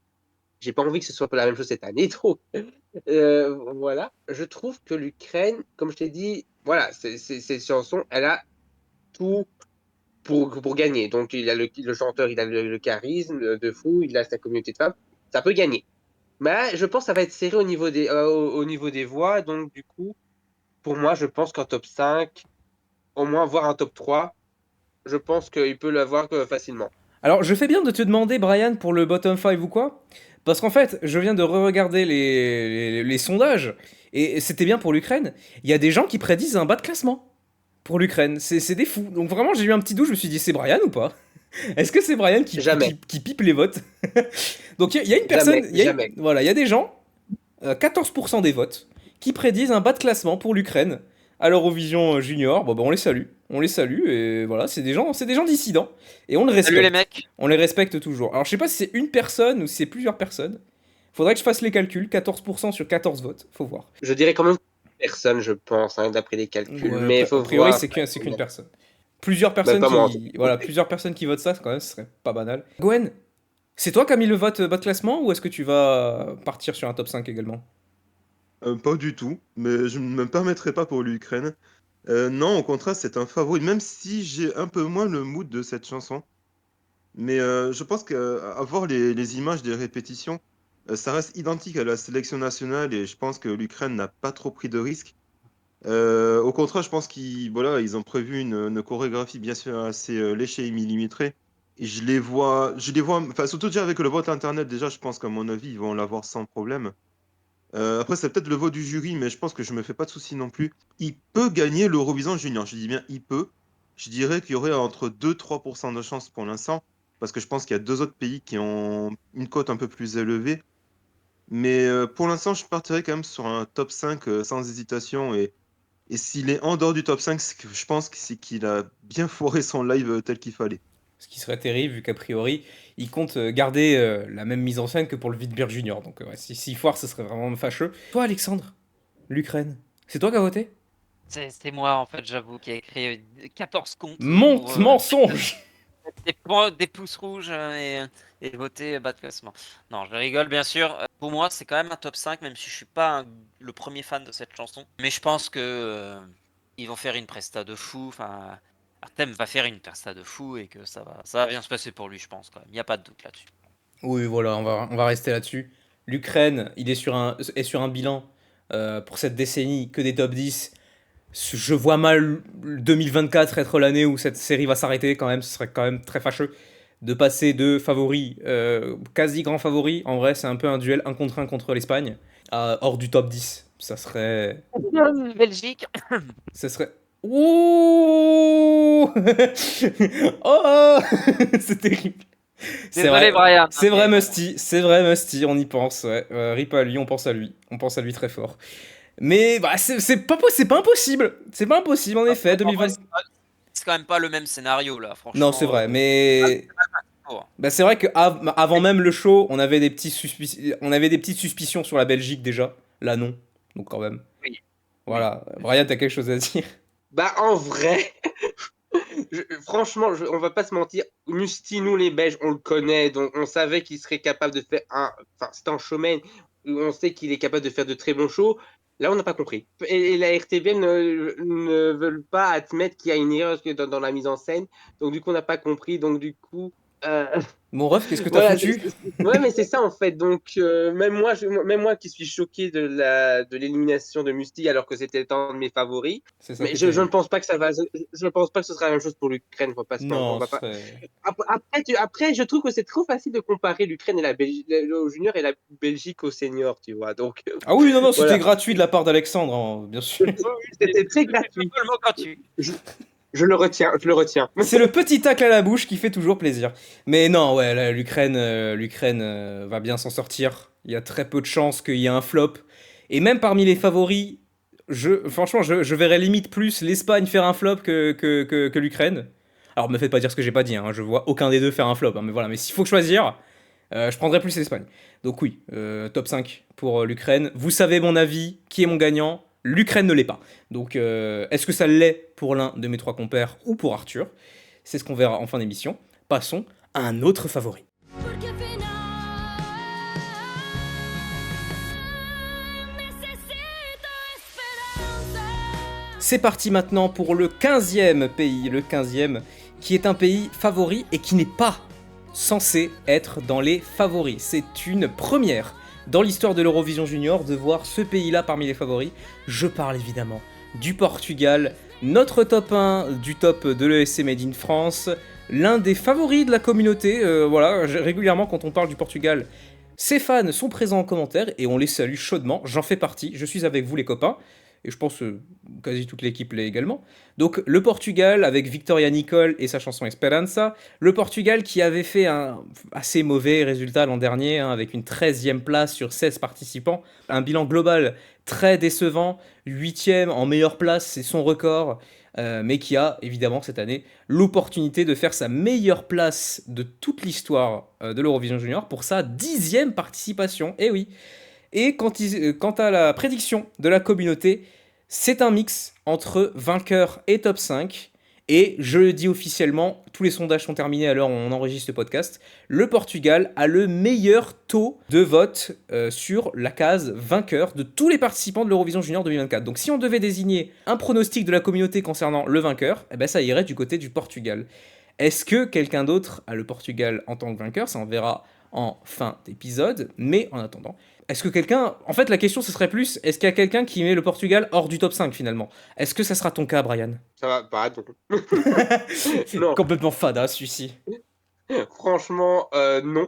J'ai pas envie que ce soit la même chose cette année, donc voilà. Je trouve que l'Ukraine, comme je t'ai dit, voilà, cette chanson, elle a tout pour gagner. Donc, il a le chanteur, il a le charisme de fou, il a sa communauté de femmes, ça peut gagner. Mais je pense que ça va être serré au niveau des voix, donc du coup, pour moi, je pense qu'en top 5, au moins avoir un top 3. Je pense qu'il peut l'avoir facilement. Alors, je fais bien de te demander, Brian, pour le bottom 5 ou quoi? Parce qu'en fait, je viens de re-regarder les sondages, et c'était bien pour l'Ukraine. Il y a des gens qui prédisent un bas de classement pour l'Ukraine. C'est des fous. Donc vraiment, j'ai eu un petit doute, je me suis dit, c'est Brian ou pas? Est-ce que c'est Brian Jamais. qui pipe les votes? Donc il y a une personne, Jamais, jamais. voilà, il y a des gens, 14% des votes, qui prédisent un bas de classement pour l'Ukraine à l'Eurovision Junior. Bon, bah, on les salue, et voilà, c'est des gens dissidents, et on les Salut les respecte. mecs. On les respecte toujours. Alors je sais pas si c'est une personne ou si c'est plusieurs personnes. Faudrait que je fasse les calculs, 14% sur 14 votes, faut voir. Je dirais quand même personne, je pense, hein, d'après les calculs. Ouais, mais il faut a priori, voir. c'est qu'une personne. Plusieurs personnes pas moi, en qui, voilà, plusieurs personnes qui votent ça, quand même, ce serait pas banal. Gwen, c'est toi qui as mis le vote bas de classement, ou est-ce que tu vas partir sur un top 5 également? Pas du tout, mais je ne me permettrai pas pour l'Ukraine. Non, au contraire, c'est un favori, même si j'ai un peu moins le mood de cette chanson. Mais je pense qu'à voir les images des répétitions, ça reste identique à la sélection nationale et je pense que l'Ukraine n'a pas trop pris de risques. Au contraire, je pense qu'ils voilà, ils ont prévu une chorégraphie bien sûr assez léchée et millimétrée. Et je les vois, enfin, surtout déjà avec le vote internet, déjà, je pense qu'à mon avis, ils vont l'avoir sans problème. Après, c'est peut-être le vote du jury, mais je pense que je me fais pas de soucis non plus. Il peut gagner l'Eurovision Junior. Je dis bien il peut. Je dirais qu'il y aurait entre 2-3% de chance pour l'instant, parce que je pense qu'il y a deux autres pays qui ont une cote un peu plus élevée. Mais pour l'instant, je partirais quand même sur un top 5 sans hésitation. Et s'il est en dehors du top 5, c'est que je pense que c'est qu'il a bien foiré son live tel qu'il fallait. Ce qui serait terrible, vu qu'a priori, il compte garder la même mise en scène que pour le Vidbeer Junior. Donc ouais, s'il foire, ce serait vraiment fâcheux. Toi, Alexandre, l'Ukraine, c'est toi qui as voté? C'est moi en fait, j'avoue, qui a écrit 14 comptes Monte, pour mensonge! des pouces rouges et voter bas de classement. Non, je rigole bien sûr. Pour moi, c'est quand même un top 5, même si je suis pas le premier fan de cette chanson. Mais je pense que ils vont faire une presta de fou. Enfin, Artem va faire une presta de fou et que ça va bien se passer pour lui, je pense quand même. Il n'y a pas de doute là-dessus. Oui, voilà, on va rester là-dessus. L'Ukraine, il est sur un bilan pour cette décennie que des top 10. Je vois mal 2024 être l'année où cette série va s'arrêter quand même. Ce serait quand même très fâcheux de passer de favoris, quasi grand favori. En vrai, c'est un peu un duel 1 contre l'Espagne, hors du top 10. Belgique. Ça serait... Ouh Oh c'est terrible. Désolé, Brian. C'est vrai, Musty, on y pense. Ouais. Rip à lui, on pense à lui très fort. Mais bah, c'est pas impossible. C'est pas impossible, en effet. 2020. C'est quand même pas le même scénario là, franchement. Non, c'est vrai, mais bah, c'est vrai qu'avant même le show, on avait des petites suspicions sur la Belgique déjà. Là, non. Donc quand même. Oui. Voilà. Brian, t'as quelque chose à dire? Bah, en vrai, franchement, on va pas se mentir. Musty, nous les Belges, on le connaît, donc on savait qu'il serait capable de faire Enfin, c'est un showman. On sait qu'il est capable de faire de très bons shows. Là, on n'a pas compris. Et la RTBF ne veulent pas admettre qu'il y a une erreur dans la mise en scène. Donc, du coup, on n'a pas compris. Donc, du coup. Mon ref, qu'est-ce que t'as Voilà, foutu? ouais, mais c'est ça en fait. Donc, même moi qui suis choqué de l'élimination de Musty alors que c'était un de mes favoris. C'est ça Mais qui est je ne terrible. pense pas que ça va. Je ne pense pas que ce sera la même chose pour l'Ukraine. Non, On va pas. c'est... Après, je trouve que c'est trop facile de comparer l'Ukraine et la Belgique, au junior et la Belgique au senior, tu vois. Donc, Ah oui, non, c'était voilà. gratuit de la part d'Alexandre, hein, bien sûr. C'était très gratuit. Totalement gratuit. Je le retiens, je le retiens. C'est le petit tacle à la bouche qui fait toujours plaisir. Mais non, ouais, là, l'Ukraine va bien s'en sortir. Il y a très peu de chances qu'il y ait un flop. Et même parmi les favoris, franchement, je verrais limite plus l'Espagne faire un flop que l'Ukraine. Alors, me faites pas dire ce que j'ai pas dit, hein, je vois aucun des deux faire un flop. Hein, mais voilà, mais s'il faut choisir, je prendrais plus l'Espagne. Donc oui, top 5 pour l'Ukraine. Vous savez mon avis, qui est mon gagnant? L'Ukraine ne l'est pas. Donc, est-ce que ça l'est pour l'un de mes trois compères ou pour Arthur? C'est ce qu'on verra en fin d'émission. Passons à un autre favori. Porque afinal necesito esperanza. C'est parti maintenant pour le 15e pays, le 15e, qui est un pays favori et qui n'est pas censé être dans les favoris. C'est une première dans l'histoire de l'Eurovision Junior de voir ce pays-là parmi les favoris. Je parle évidemment du Portugal notre top 1 du top de l'ESC Made in France, l'un des favoris de la communauté. Voilà, régulièrement quand on parle du Portugal, ses fans sont présents en commentaire et on les salue chaudement. J'en fais partie, je suis avec vous les copains. Et je pense quasi toute l'équipe l'est également. Donc le Portugal avec Victoria Nicole et sa chanson Esperança. Le Portugal qui avait fait un assez mauvais résultat l'an dernier, hein, avec une 13e place sur 16 participants. Un bilan global très décevant. 8e en meilleure place, c'est son record. Mais qui a évidemment cette année l'opportunité de faire sa meilleure place de toute l'histoire de l'Eurovision Junior pour sa 10e participation. Et oui. Et quant à la prédiction de la communauté, c'est un mix entre vainqueur et top 5. Et je le dis officiellement, tous les sondages sont terminés à l'heure où on enregistre ce podcast. Le Portugal a le meilleur taux de vote sur la case vainqueur de tous les participants de l'Eurovision Junior 2024. Donc si on devait désigner un pronostic de la communauté concernant le vainqueur, eh ben ça irait du côté du Portugal. Est-ce que quelqu'un d'autre a le Portugal en tant que vainqueur? Ça on verra en fin d'épisode. Mais en attendant, est-ce que quelqu'un... En fait, la question, ce serait plus, est-ce qu'il y a quelqu'un qui met le Portugal hors du top 5, finalement? Est-ce que ça sera ton cas, Brian? Ça va pas, donc. Non. Complètement fada, celui-ci. Franchement, non.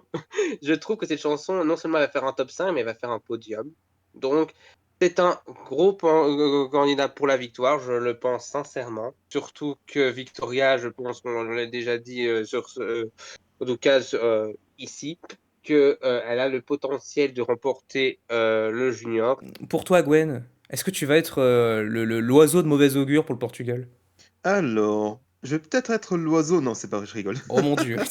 Je trouve que cette chanson, non seulement elle va faire un top 5, mais elle va faire un podium. Donc, c'est un gros candidat pour la victoire, je le pense sincèrement. Surtout que Victoria, je pense qu'on l'a déjà dit en tout cas ici, qu'elle a le potentiel de remporter le junior. Pour toi, Gwen, est-ce que tu vas être l'oiseau de mauvais augure pour le Portugal? Alors, je vais peut-être être l'oiseau. Non, c'est pas vrai, je rigole. Oh mon dieu. Non,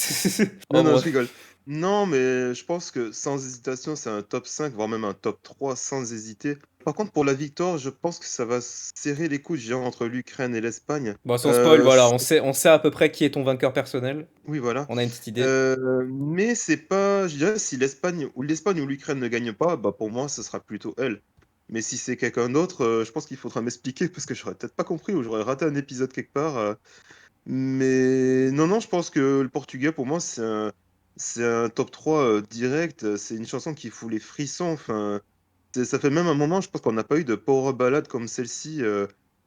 Oh, non, bref. je rigole. Non, mais je pense que sans hésitation, c'est un top 5, voire même un top 3 sans hésiter. Par contre, pour la victoire, je pense que ça va serrer les coudes, je dirais, entre l'Ukraine et l'Espagne. Bon, sans spoil, voilà, C'est- on sait à peu près qui est ton vainqueur personnel. Oui, voilà. On a une petite idée. Mais c'est pas, je dirais, si l'Espagne ou l'Ukraine ne gagne pas, bah pour moi, ce sera plutôt elle. Mais si c'est quelqu'un d'autre, je pense qu'il faudra m'expliquer parce que j'aurais peut-être pas compris ou j'aurais raté un épisode quelque part. Mais non, non, je pense que le Portugais, pour moi, c'est un top 3 direct. C'est une chanson qui fout les frissons. Enfin, ça fait même un moment, je pense qu'on n'a pas eu de power ballade comme celle-ci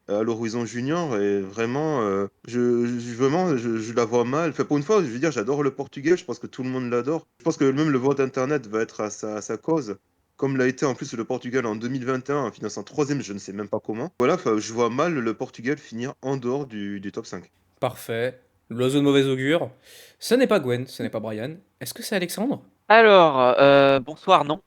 à l'Horizon Junior. Et vraiment, je la vois mal. Enfin, pour une fois, je veux dire, j'adore le Portugais. Je pense que tout le monde l'adore. Je pense que même le vote internet va être à sa cause. Comme l'a été en plus le Portugal en 2021, en finissant troisième, je ne sais même pas comment. Voilà, enfin, je vois mal le Portugal finir en dehors du top 5. Parfait. L'oiseau de mauvais augure. Ce n'est pas Gwen, ce n'est pas Brian. Est-ce que c'est Alexandre? Alors, bonsoir, non.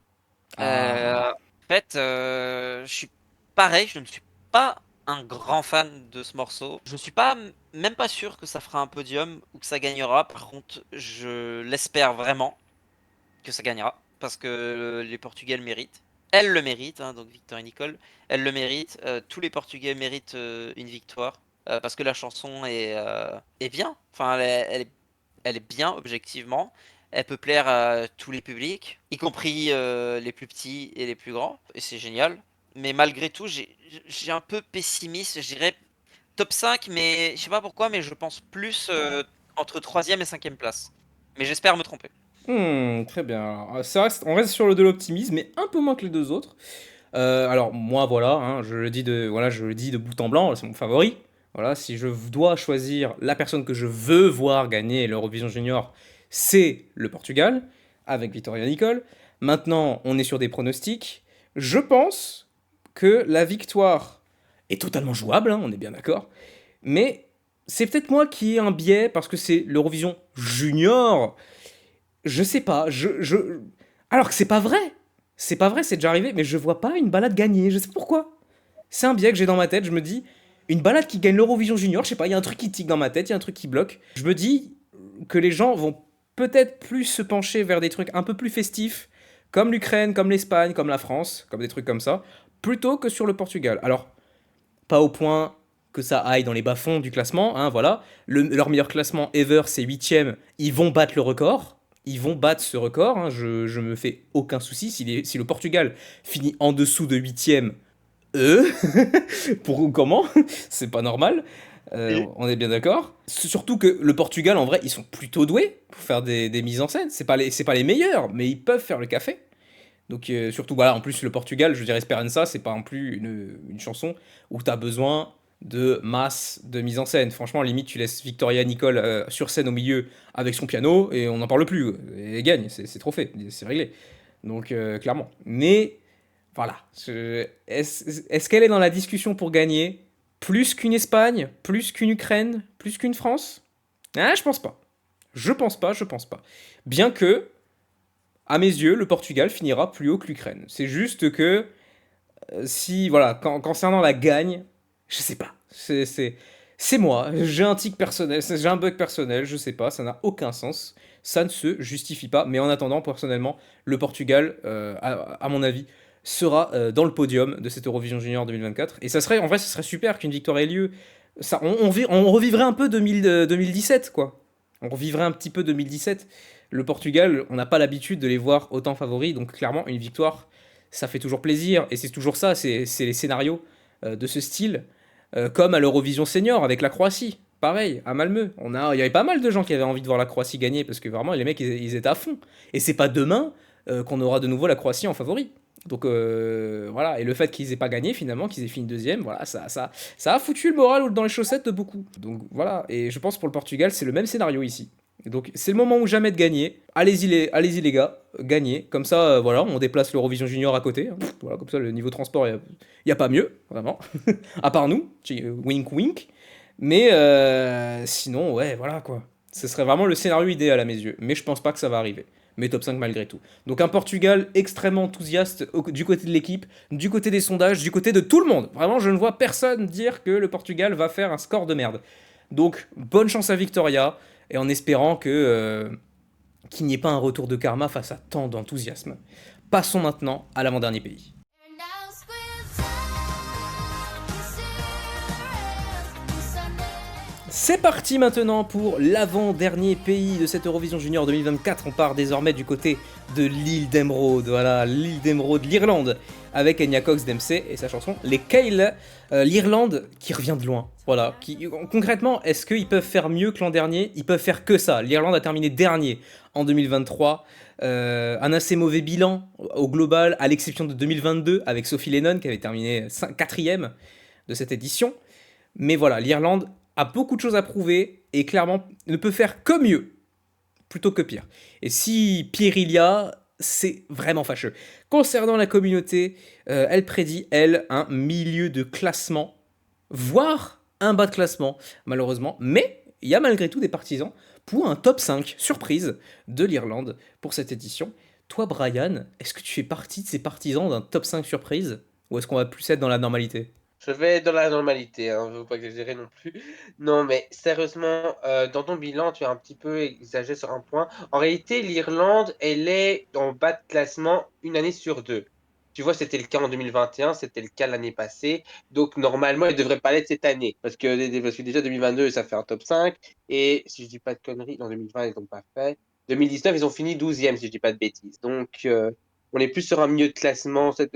Ah. En fait, je suis pareil, je ne suis pas un grand fan de ce morceau. Je suis pas même pas sûr que ça fera un podium ou que ça gagnera. Par contre, je l'espère vraiment que ça gagnera parce que les Portugais le méritent. Elle le mérite, hein, donc Victor et Nicole, elle le mérite. Tous les Portugais méritent une victoire parce que la chanson est bien. Enfin, elle est bien objectivement. Elle peut plaire à tous les publics, y compris les plus petits et les plus grands, et c'est génial. Mais malgré tout, j'ai un peu pessimiste, je dirais top 5, mais je sais pas pourquoi, mais je pense plus entre troisième et cinquième place. Mais j'espère me tromper. Très bien. Alors, on reste sur le de l'optimisme, mais un peu moins que les deux autres. Alors moi voilà, hein, je le dis de bout en blanc, c'est mon favori. Voilà, si je dois choisir la personne que je veux voir gagner l'Eurovision Junior, c'est le Portugal, avec Victoria Nicole. Maintenant, on est sur des pronostics. Je pense que la victoire est totalement jouable, hein, on est bien d'accord. Mais c'est peut-être moi qui ai un biais parce que c'est l'Eurovision Junior. Je sais pas, alors que c'est pas vrai. C'est pas vrai, c'est déjà arrivé, mais je vois pas une balade gagner, je sais pas pourquoi. C'est un biais que j'ai dans ma tête, je me dis, une balade qui gagne l'Eurovision Junior, je sais pas, il y a un truc qui tique dans ma tête, il y a un truc qui bloque. Je me dis que les gens vont peut-être plus se pencher vers des trucs un peu plus festifs, comme l'Ukraine, comme l'Espagne, comme la France, comme des trucs comme ça, plutôt que sur le Portugal. Alors, pas au point que ça aille dans les bas-fonds du classement, hein, voilà. Leur meilleur classement ever, c'est 8ème, ils vont battre le record. Ils vont battre ce record, hein, je me fais aucun souci. Si le Portugal finit en dessous de 8ème, pour comment? C'est pas normal. Et On est bien d'accord. Surtout que le Portugal, en vrai, ils sont plutôt doués pour faire des mises en scène. C'est pas les meilleurs, mais ils peuvent faire le café. Donc surtout, voilà, en plus le Portugal, je dirais Esperança, c'est pas non plus une chanson où t'as besoin de masse, de mise en scène. Franchement, limite, tu laisses Victoria Nicole sur scène au milieu avec son piano et on n'en parle plus. Et elle gagne, c'est trop fait, c'est réglé. Donc, clairement. Mais, voilà. Est-ce qu'elle est dans la discussion pour gagner plus qu'une Espagne, plus qu'une Ukraine, plus qu'une France? Ah, je pense pas. Je pense pas. Bien que, à mes yeux, le Portugal finira plus haut que l'Ukraine. C'est juste que, si, voilà, concernant la gagne, je sais pas. C'est moi. J'ai un tic personnel, j'ai un bug personnel, je sais pas, ça n'a aucun sens. Ça ne se justifie pas. Mais en attendant, personnellement, le Portugal, à mon avis, sera dans le podium de cette Eurovision Junior 2024. Et ça serait, en vrai, ce serait super qu'une victoire ait lieu. Ça, on revivrait un peu 2017, quoi. On revivrait un petit peu 2017. Le Portugal, on n'a pas l'habitude de les voir autant favoris, donc clairement, une victoire, ça fait toujours plaisir. Et c'est toujours ça, c'est les scénarios de ce style, comme à l'Eurovision Senior avec la Croatie. Pareil, à Malmö. Il y avait pas mal de gens qui avaient envie de voir la Croatie gagner, parce que vraiment, les mecs, ils étaient à fond. Et c'est pas demain qu'on aura de nouveau la Croatie en favori. Donc voilà, et le fait qu'ils aient pas gagné finalement, qu'ils aient fini deuxième, voilà, ça a foutu le moral dans les chaussettes de beaucoup. Donc voilà, et je pense pour le Portugal, c'est le même scénario ici. Donc c'est le moment ou jamais de gagner. Allez-y les gars, gagnez. Comme ça, voilà, on déplace l'Eurovision Junior à côté. Hein. Voilà, comme ça, le niveau transport, il n'y a pas mieux, vraiment. À part nous, wink wink. Mais sinon, ouais, voilà quoi. Ce serait vraiment le scénario idéal à mes yeux. Mais je pense pas que ça va arriver. Mais top 5 malgré tout. Donc un Portugal extrêmement enthousiaste du côté de l'équipe, du côté des sondages, du côté de tout le monde. Vraiment, je ne vois personne dire que le Portugal va faire un score de merde. Donc bonne chance à Victoria, et en espérant qu'il n'y ait pas un retour de karma face à tant d'enthousiasme. Passons maintenant à l'avant-dernier pays. And now with time, you see the Sunday. C'est parti maintenant pour l'avant-dernier pays de cette Eurovision Junior 2024. On part désormais du côté de l'île d'Émeraude. Voilà, l'île d'Émeraude, l'Irlande, avec Enya Cox Dempsey et sa chanson Les Kale. L'Irlande qui revient de loin. Voilà. Concrètement, est-ce qu'ils peuvent faire mieux que l'an dernier? Ils peuvent faire que ça. L'Irlande a terminé dernier en 2023. Un assez mauvais bilan au global, à l'exception de 2022 avec Sophie Lennon qui avait terminé 4ème de cette édition. Mais voilà, l'Irlande a beaucoup de choses à prouver et clairement ne peut faire que mieux plutôt que pire. Et si pire il y a, c'est vraiment fâcheux. Concernant la communauté, elle prédit, elle, un milieu de classement, voire un bas de classement, malheureusement. Mais il y a malgré tout des partisans pour un top 5 surprise de l'Irlande pour cette édition. Toi, Brian, est-ce que tu fais partie de ces partisans d'un top 5 surprise? Ou est-ce qu'on va plus être dans la normalité? Je vais dans la normalité, hein, je ne veux pas exagérer non plus. Non, mais sérieusement, dans ton bilan, tu as un petit peu exagéré sur un point. En réalité, l'Irlande, elle est en bas de classement une année sur deux. Tu vois, c'était le cas en 2021, c'était le cas l'année passée. Donc, normalement, elle ne devrait pas l'être cette année. Parce que déjà, 2022, ça fait un top 5. Et si je dis pas de conneries, en 2020, ils n'ont pas fait. 2019, ils ont fini 12e, si je dis pas de bêtises. Donc, on est plus sur un milieu de classement cette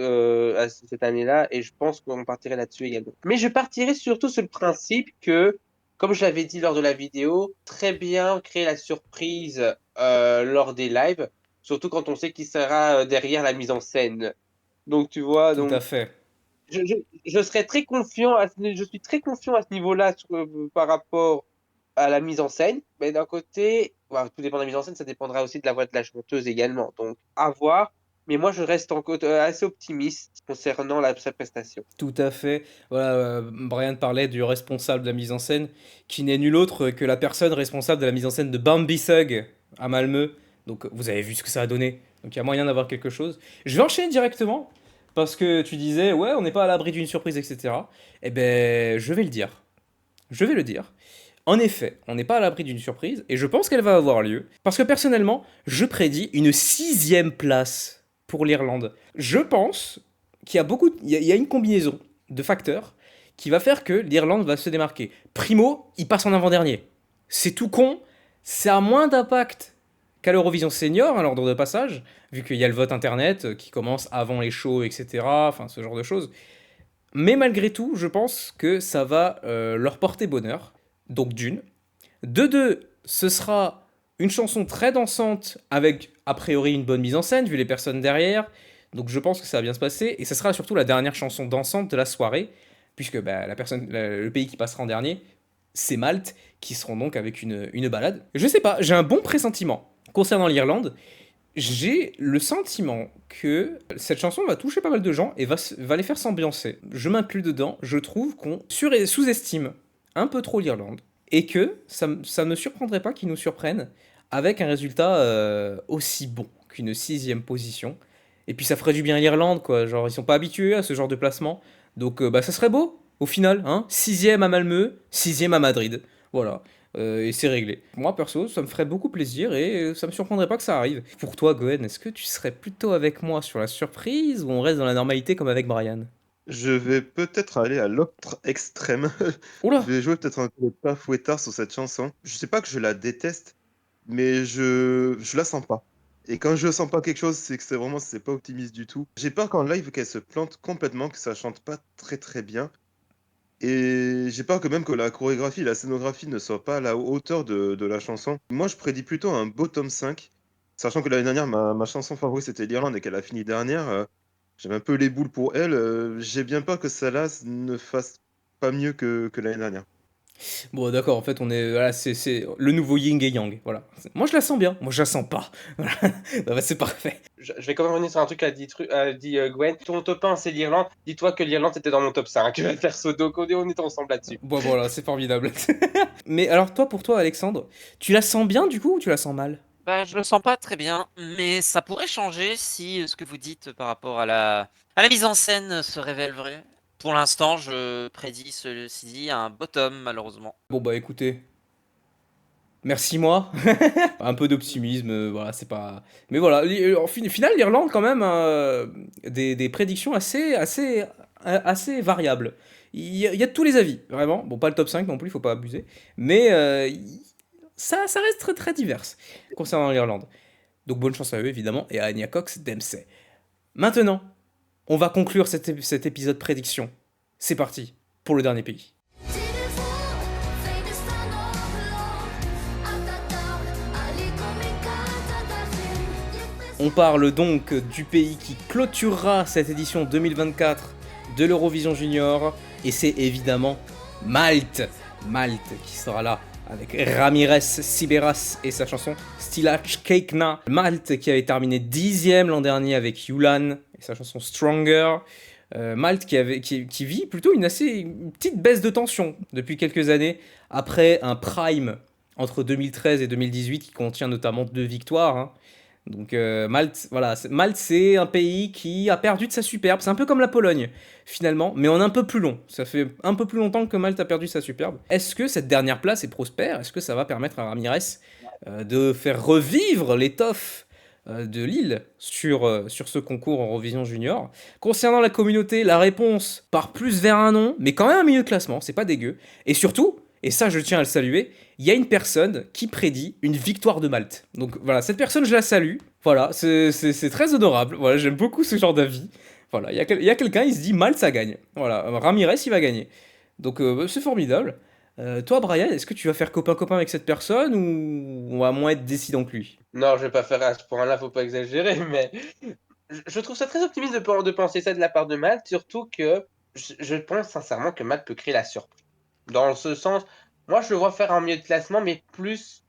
année-là, et je pense qu'on partirait là-dessus également. Mais je partirais surtout sur le principe que, comme je l'avais dit lors de la vidéo, très bien créer la surprise lors des lives, surtout quand on sait qui sera derrière la mise en scène. Donc tu vois, Tout donc à fait. je serais très confiant, je suis très confiant à ce niveau-là par rapport à la mise en scène, mais d'un côté, voilà, tout dépend de la mise en scène, ça dépendra aussi de la voix de la chanteuse également. Donc, à voir. Mais moi, je reste assez optimiste concernant sa prestation. Tout à fait. Voilà, Brian parlait du responsable de la mise en scène, qui n'est nul autre que la personne responsable de la mise en scène de Bambi Thug à Malmö. Donc vous avez vu ce que ça a donné. Donc il y a moyen d'avoir quelque chose. Je vais enchaîner directement, parce que tu disais, ouais, on n'est pas à l'abri d'une surprise, etc. Eh ben, je vais le dire. Je vais le dire. En effet, on n'est pas à l'abri d'une surprise, et je pense qu'elle va avoir lieu, parce que personnellement, je prédis une 6ème place pour l'Irlande. Je pense qu'il y a il y a une combinaison de facteurs qui va faire que l'Irlande va se démarquer. Primo, il passe en avant-dernier. C'est tout con, ça a moins d'impact qu'à l'Eurovision Senior, à l'ordre de passage, vu qu'il y a le vote internet qui commence avant les shows, etc., enfin ce genre de choses. Mais malgré tout, je pense que ça va leur porter bonheur. Donc d'une. De deux, ce sera une chanson très dansante avec a priori une bonne mise en scène vu les personnes derrière. Donc je pense que ça va bien se passer. Et ce sera surtout la dernière chanson dansante de la soirée. puisque bah, le pays qui passera en dernier, c'est Malte, qui seront donc avec une balade. Je sais pas, j'ai un bon pressentiment concernant l'Irlande. J'ai le sentiment que cette chanson va toucher pas mal de gens et va les faire s'ambiancer. Je m'inclus dedans, je trouve qu'on sous-estime un peu trop l'Irlande et que ça ne me surprendrait pas qu'ils nous surprennent avec un résultat aussi bon qu'une 6e position. Et puis ça ferait du bien à l'Irlande, quoi. Genre, ils sont pas habitués à ce genre de placement. Donc, bah, ça serait beau, au final, hein. 6e à Malmö, 6e à Madrid. Voilà. Et c'est réglé. Moi, perso, ça me ferait beaucoup plaisir et ça me surprendrait pas que ça arrive. Pour toi, Gwen, est-ce que tu serais plutôt avec moi sur la surprise ou on reste dans la normalité comme avec Brian? Je vais peut-être aller à l'autre extrême. Oula! Je vais jouer peut-être un peu pas fouettard sur cette chanson. Je sais pas que je la déteste, mais je la sens pas. Et quand je sens pas quelque chose, c'est que c'est pas optimiste du tout. J'ai peur qu'en live qu'elle se plante complètement, que ça chante pas très très bien. Et j'ai peur que même que la chorégraphie, la scénographie ne soit pas à la hauteur de la chanson. Moi, je prédis plutôt un bottom 5, sachant que l'année dernière, ma chanson favorite c'était l'Irlande et qu'elle a fini dernière. J'avais un peu les boules pour elle. J'ai bien peur que celle-là ne fasse pas mieux que l'année dernière. Bon, d'accord, en fait, on est. Voilà, c'est le nouveau yin et yang. Voilà. Moi, je la sens bien. Moi, je la sens pas. Voilà. Ah bah, c'est parfait. Je vais quand même revenir sur un truc qu'a dit Gwen. Ton top 1, c'est l'Irlande. Dis-toi que l'Irlande, c'était dans mon top 5. Perso, donc on est ensemble là-dessus. Bon, voilà, c'est formidable. Mais alors, toi, pour toi, Alexandre, tu la sens bien du coup ou tu la sens mal? Bah, je le sens pas très bien, mais ça pourrait changer si ce que vous dites par rapport à la mise en scène se révèle vrai. Pour l'instant, je prédis ceci un bottom, malheureusement. Bon, bah, écoutez. Merci, moi. Un peu d'optimisme, voilà, c'est pas. Mais voilà, en final, l'Irlande, quand même, des prédictions assez variables. Il y a de tous les avis, vraiment. Bon, pas le top 5 non plus, il faut pas abuser. Mais ça reste très très divers concernant l'Irlande. Donc bonne chance à eux, évidemment, et à Anya Cox Dempsey. Maintenant, on va conclure cet épisode prédiction. C'est parti pour le dernier pays. On parle donc du pays qui clôturera cette édition 2024 de l'Eurovision Junior, et c'est évidemment Malte. Malte qui sera là avec Ramirez Siberas et sa chanson Stilac Kekna. Malte qui avait terminé 10e l'an dernier avec Yulan et sa chanson Stronger. Malte qui vit plutôt une petite baisse de tension depuis quelques années, après un prime entre 2013 et 2018 qui contient notamment 2 victoires, hein. Donc Malte, voilà, Malte c'est un pays qui a perdu de sa superbe, c'est un peu comme la Pologne finalement, mais en un peu plus long. Ça fait un peu plus longtemps que Malte a perdu sa superbe. Est-ce que cette dernière place est prospère? Est-ce que ça va permettre à Ramirez de faire revivre l'étoffe de Lille sur ce concours Eurovision Junior? Concernant la communauté, la réponse part plus vers un non, mais quand même un milieu de classement, c'est pas dégueu. Et surtout, et ça je tiens à le saluer, il y a une personne qui prédit une victoire de Malte. Donc voilà, cette personne je la salue. Voilà, c'est très honorable. Voilà, j'aime beaucoup ce genre d'avis. Voilà, il y a quelqu'un, il se dit Malte ça gagne. Voilà, Ramirez il va gagner. Donc c'est formidable. Toi Brian, est-ce que tu vas faire copain-copain avec cette personne ou on va moins être décidant que lui? Non, je vais pas faire à ce point-là, faut pas exagérer, mais je trouve ça très optimiste de penser ça de la part de Malte, surtout que je pense sincèrement que Malte peut créer la surprise. Dans ce sens, moi je le vois faire un milieu de classement, mais plus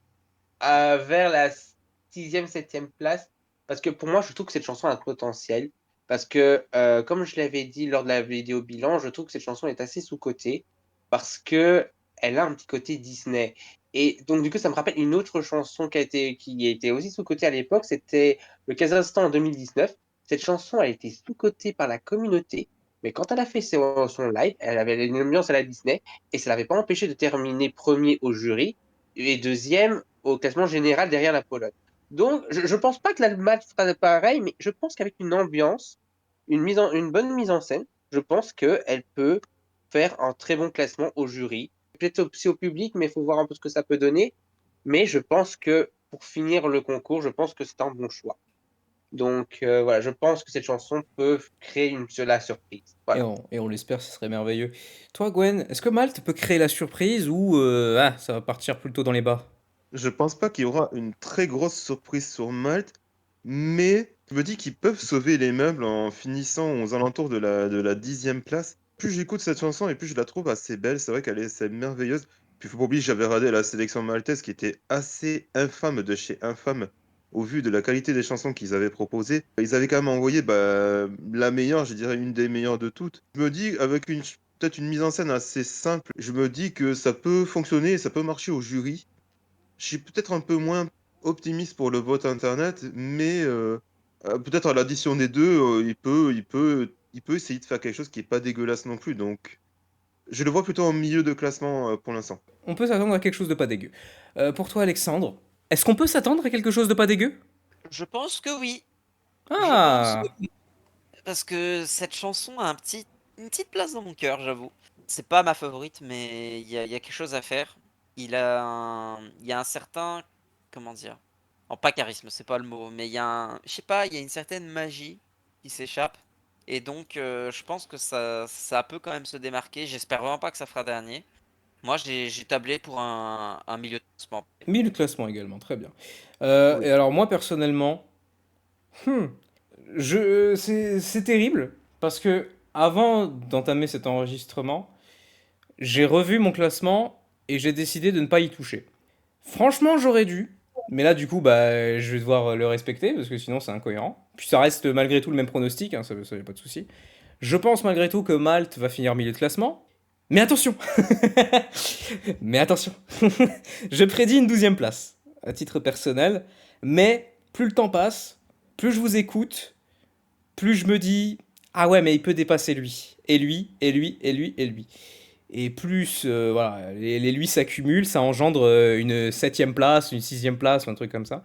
vers la 6e, 7e place, parce que pour moi, je trouve que cette chanson a un potentiel, parce que, comme je l'avais dit lors de la vidéo bilan, je trouve que cette chanson est assez sous-cotée, parce que elle a un petit côté Disney. Et donc, du coup, ça me rappelle une autre chanson qui a été aussi sous-cotée à l'époque, c'était le Kazakhstan en 2019. Cette chanson a été sous-cotée par la communauté, mais quand elle a fait son live, elle avait une ambiance à la Disney, et ça l'avait pas empêché de terminer premier au jury, et deuxième au classement général derrière la Pologne. Donc, je pense pas que l'Allemagne fera pareil, mais je pense qu'avec une ambiance, une bonne mise en scène, je pense qu'elle peut faire un très bon classement au jury. Peut-être aussi au public, mais il faut voir un peu ce que ça peut donner. Mais je pense que pour finir le concours, je pense que c'est un bon choix. Donc voilà, je pense que cette chanson peut créer la surprise. Et Voilà. on l'espère, ce serait merveilleux. Toi Gwen, est-ce que Malte peut créer la surprise ou ça va partir plutôt dans les bas? Je pense pas qu'il y aura une très grosse surprise sur Malte, mais je me dis qu'ils peuvent sauver les meubles en finissant aux alentours de la 10e place. plus j'écoute cette chanson et plus je la trouve assez belle. C'est vrai qu'elle est assez merveilleuse. Puis faut pas oublier, j'avais regardé la sélection maltaise qui était assez infâme de chez infâme au vu de la qualité des chansons qu'ils avaient proposées. Ils avaient quand même envoyé la meilleure, je dirais une des meilleures de toutes. Je me dis, avec peut-être une mise en scène assez simple, je me dis que ça peut fonctionner et ça peut marcher au jury. Je suis peut-être un peu moins optimiste pour le vote internet, mais peut-être à l'addition des deux, il peut essayer de faire quelque chose qui est pas dégueulasse non plus. Donc, je le vois plutôt en milieu de classement pour l'instant. On peut s'attendre à quelque chose de pas dégueu. Pour toi, Alexandre, est-ce qu'on peut s'attendre à quelque chose de pas dégueu? Je pense que oui. Je pense que Ah! oui. Parce que cette chanson a une petite place dans mon cœur, j'avoue. C'est pas ma favorite, mais il y a quelque chose à faire. Il y a un certain, comment dire, pas charisme, c'est pas le mot, mais je sais pas, il y a une certaine magie qui s'échappe. Et donc, je pense que ça peut quand même se démarquer. J'espère vraiment pas que ça fera dernier. Moi, j'ai tablé pour un milieu de classement. Milieu de classement également, très bien. Oui. Et alors moi personnellement, hmm, c'est terrible parce que avant d'entamer cet enregistrement, j'ai revu mon classement et j'ai décidé de ne pas y toucher. Franchement, j'aurais dû, mais là du coup, bah, je vais devoir le respecter parce que sinon c'est incohérent. Puis ça reste malgré tout le même pronostic, hein, ça y a pas de souci. Je pense malgré tout que Malte va finir milieu de classement. Mais attention Mais attention Je prédis une 12e place, à titre personnel, mais plus le temps passe, plus je vous écoute, plus je me dis ah ouais, mais il peut dépasser lui, et lui, et lui, et lui, et lui. Et plus voilà, les lui s'accumulent, ça engendre une 7e place, une 6e place, ou un truc comme ça.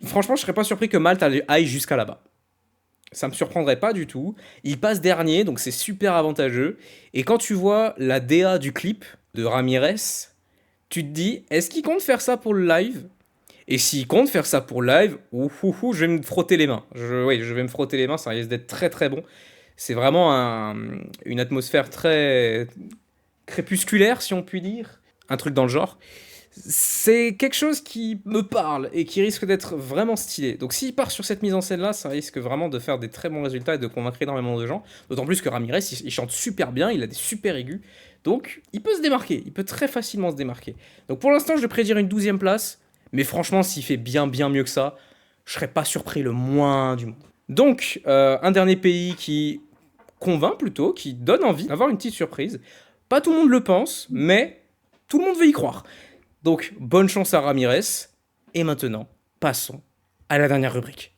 Franchement, je serais pas surpris que Malte aille jusqu'à là-bas. Ça me surprendrait pas du tout. Il passe dernier, donc c'est super avantageux. Et quand tu vois la DA du clip de Ramirez, tu te dis, est-ce qu'il compte faire ça pour le live? Et s'il compte faire ça pour le live, je vais me frotter les mains. Oui, je vais me frotter les mains, ça risque d'être très très bon. C'est vraiment une atmosphère très crépusculaire, si on peut dire. Un truc dans le genre. C'est quelque chose qui me parle et qui risque d'être vraiment stylé. Donc s'il part sur cette mise en scène là, ça risque vraiment de faire des très bons résultats et de convaincre énormément de gens. D'autant plus que Ramirez, il chante super bien, il a des super aigus. Donc il peut se démarquer, il peut très facilement se démarquer. Donc pour l'instant, je vais prédire une 12e place. Mais franchement, s'il fait bien bien mieux que ça, je serais pas surpris le moins du monde. Donc un dernier pays qui convainc plutôt, qui donne envie d'avoir une petite surprise. Pas tout le monde le pense, mais tout le monde veut y croire. Donc, bonne chance à Ramirez. Et maintenant, passons à la dernière rubrique.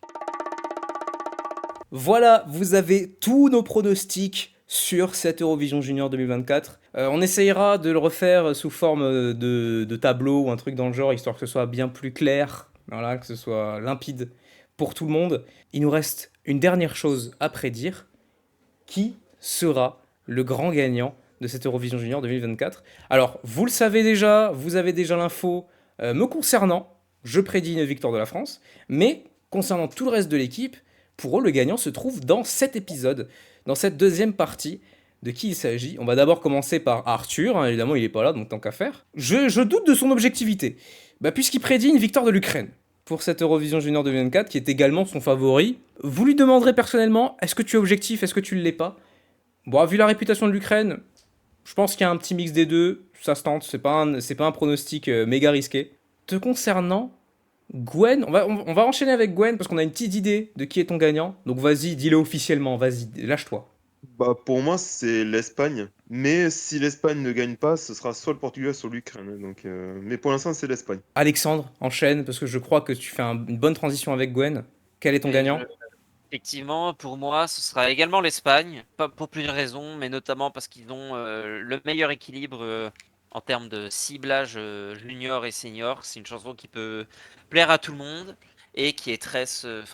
Voilà, vous avez tous nos pronostics sur cette Eurovision Junior 2024. On essayera de le refaire sous forme de tableau ou un truc dans le genre, histoire que ce soit bien plus clair, voilà, que ce soit limpide pour tout le monde. Il nous reste une dernière chose à prédire. Qui sera le grand gagnant de cette Eurovision Junior 2024? Alors, vous le savez déjà, vous avez déjà l'info me concernant, je prédis une victoire de la France, mais concernant tout le reste de l'équipe, pour eux, le gagnant se trouve dans cet épisode, dans cette deuxième partie. De qui il s'agit? On va d'abord commencer par Arthur, hein, évidemment il est pas là, donc tant qu'à faire. Je doute de son objectivité, puisqu'il prédit une victoire de l'Ukraine pour cette Eurovision Junior 2024, qui est également son favori. Vous lui demanderez personnellement, est-ce que tu es objectif, est-ce que tu ne l'es pas? Bon, vu la réputation de l'Ukraine, je pense qu'il y a un petit mix des deux, ça se tente, c'est pas un pronostic méga risqué. Te concernant, Gwen, on va enchaîner avec Gwen parce qu'on a une petite idée de qui est ton gagnant. Donc vas-y, dis-le officiellement, vas-y, lâche-toi. Bah, pour moi, c'est l'Espagne. Mais si l'Espagne ne gagne pas, ce sera soit le Portugal, soit l'Ukraine. Donc, mais pour l'instant, c'est l'Espagne. Alexandre, enchaîne parce que je crois que tu fais une bonne transition avec Gwen. Quel est ton Et gagnant? effectivement, pour moi, ce sera également l'Espagne, pas pour plusieurs raisons, mais notamment parce qu'ils ont le meilleur équilibre en termes de ciblage junior et senior. C'est une chanson qui peut plaire à tout le monde et qui est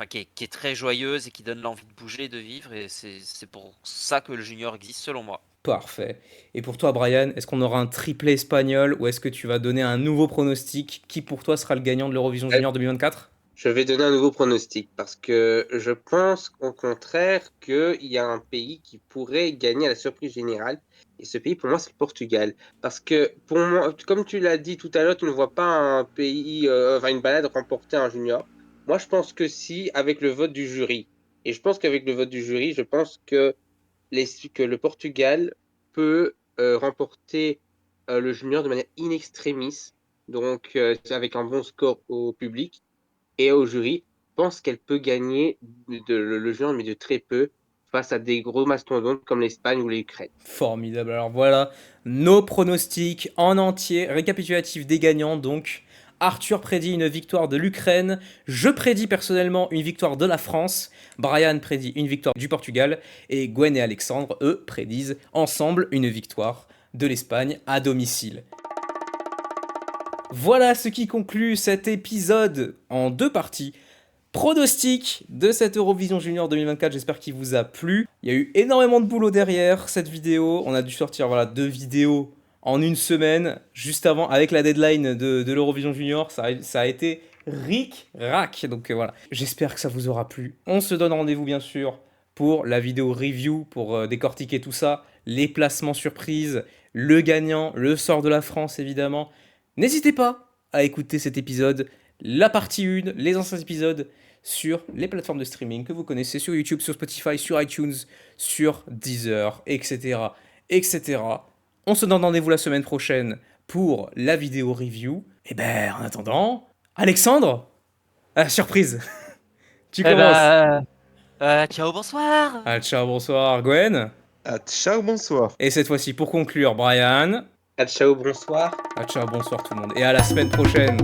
qui est très joyeuse et qui donne l'envie de bouger, de vivre. Et c'est pour ça que le junior existe, selon moi. Parfait. Et pour toi, Brian, est-ce qu'on aura un triplé espagnol ou est-ce que tu vas donner un nouveau pronostic? Qui pour toi sera le gagnant de l'Eurovision Junior 2024? Je vais donner un nouveau pronostic parce que je pense au contraire qu'il y a un pays qui pourrait gagner à la surprise générale. Et ce pays, pour moi, c'est le Portugal. Parce que, pour moi, comme tu l'as dit tout à l'heure, tu ne vois pas un pays, une balade remporter un junior. Moi, je pense que si, avec le vote du jury. Et je pense qu'avec le vote du jury, je pense que que le Portugal peut remporter le junior de manière in extremis, donc avec un bon score au public et au jury. Je pense qu'elle peut gagner le junior, mais de très peu, face à des gros mastodontes comme l'Espagne ou l'Ukraine. Formidable. Alors voilà, nos pronostics en entier, récapitulatif des gagnants donc. Arthur prédit une victoire de l'Ukraine, je prédis personnellement une victoire de la France, Brian prédit une victoire du Portugal, et Gwen et Alexandre, eux, prédisent ensemble une victoire de l'Espagne à domicile. Voilà ce qui conclut cet épisode en 2 parties. Pronostic de cette Eurovision Junior 2024, j'espère qu'il vous a plu. Il y a eu énormément de boulot derrière cette vidéo. On a dû sortir 2 vidéos en une semaine, juste avant, avec la deadline de l'Eurovision Junior. Ça a été ric-rac. Donc voilà, j'espère que ça vous aura plu. On se donne rendez-vous bien sûr pour la vidéo review, pour décortiquer tout ça, les placements surprises, le gagnant, le sort de la France évidemment. N'hésitez pas à écouter cet épisode, la partie 1, les anciens épisodes sur les plateformes de streaming que vous connaissez, sur YouTube, sur Spotify, sur iTunes, sur Deezer, etc. etc. On se donne rendez-vous la semaine prochaine pour la vidéo review. Et ben, en attendant, Alexandre, surprise, tu commences. Ciao, bonsoir. Ah, ciao, bonsoir, Gwen. Ah, ciao, bonsoir. Et cette fois-ci, pour conclure, Brian. Ciao, bonsoir. Ah, ciao, bonsoir tout le monde. Et à la semaine prochaine.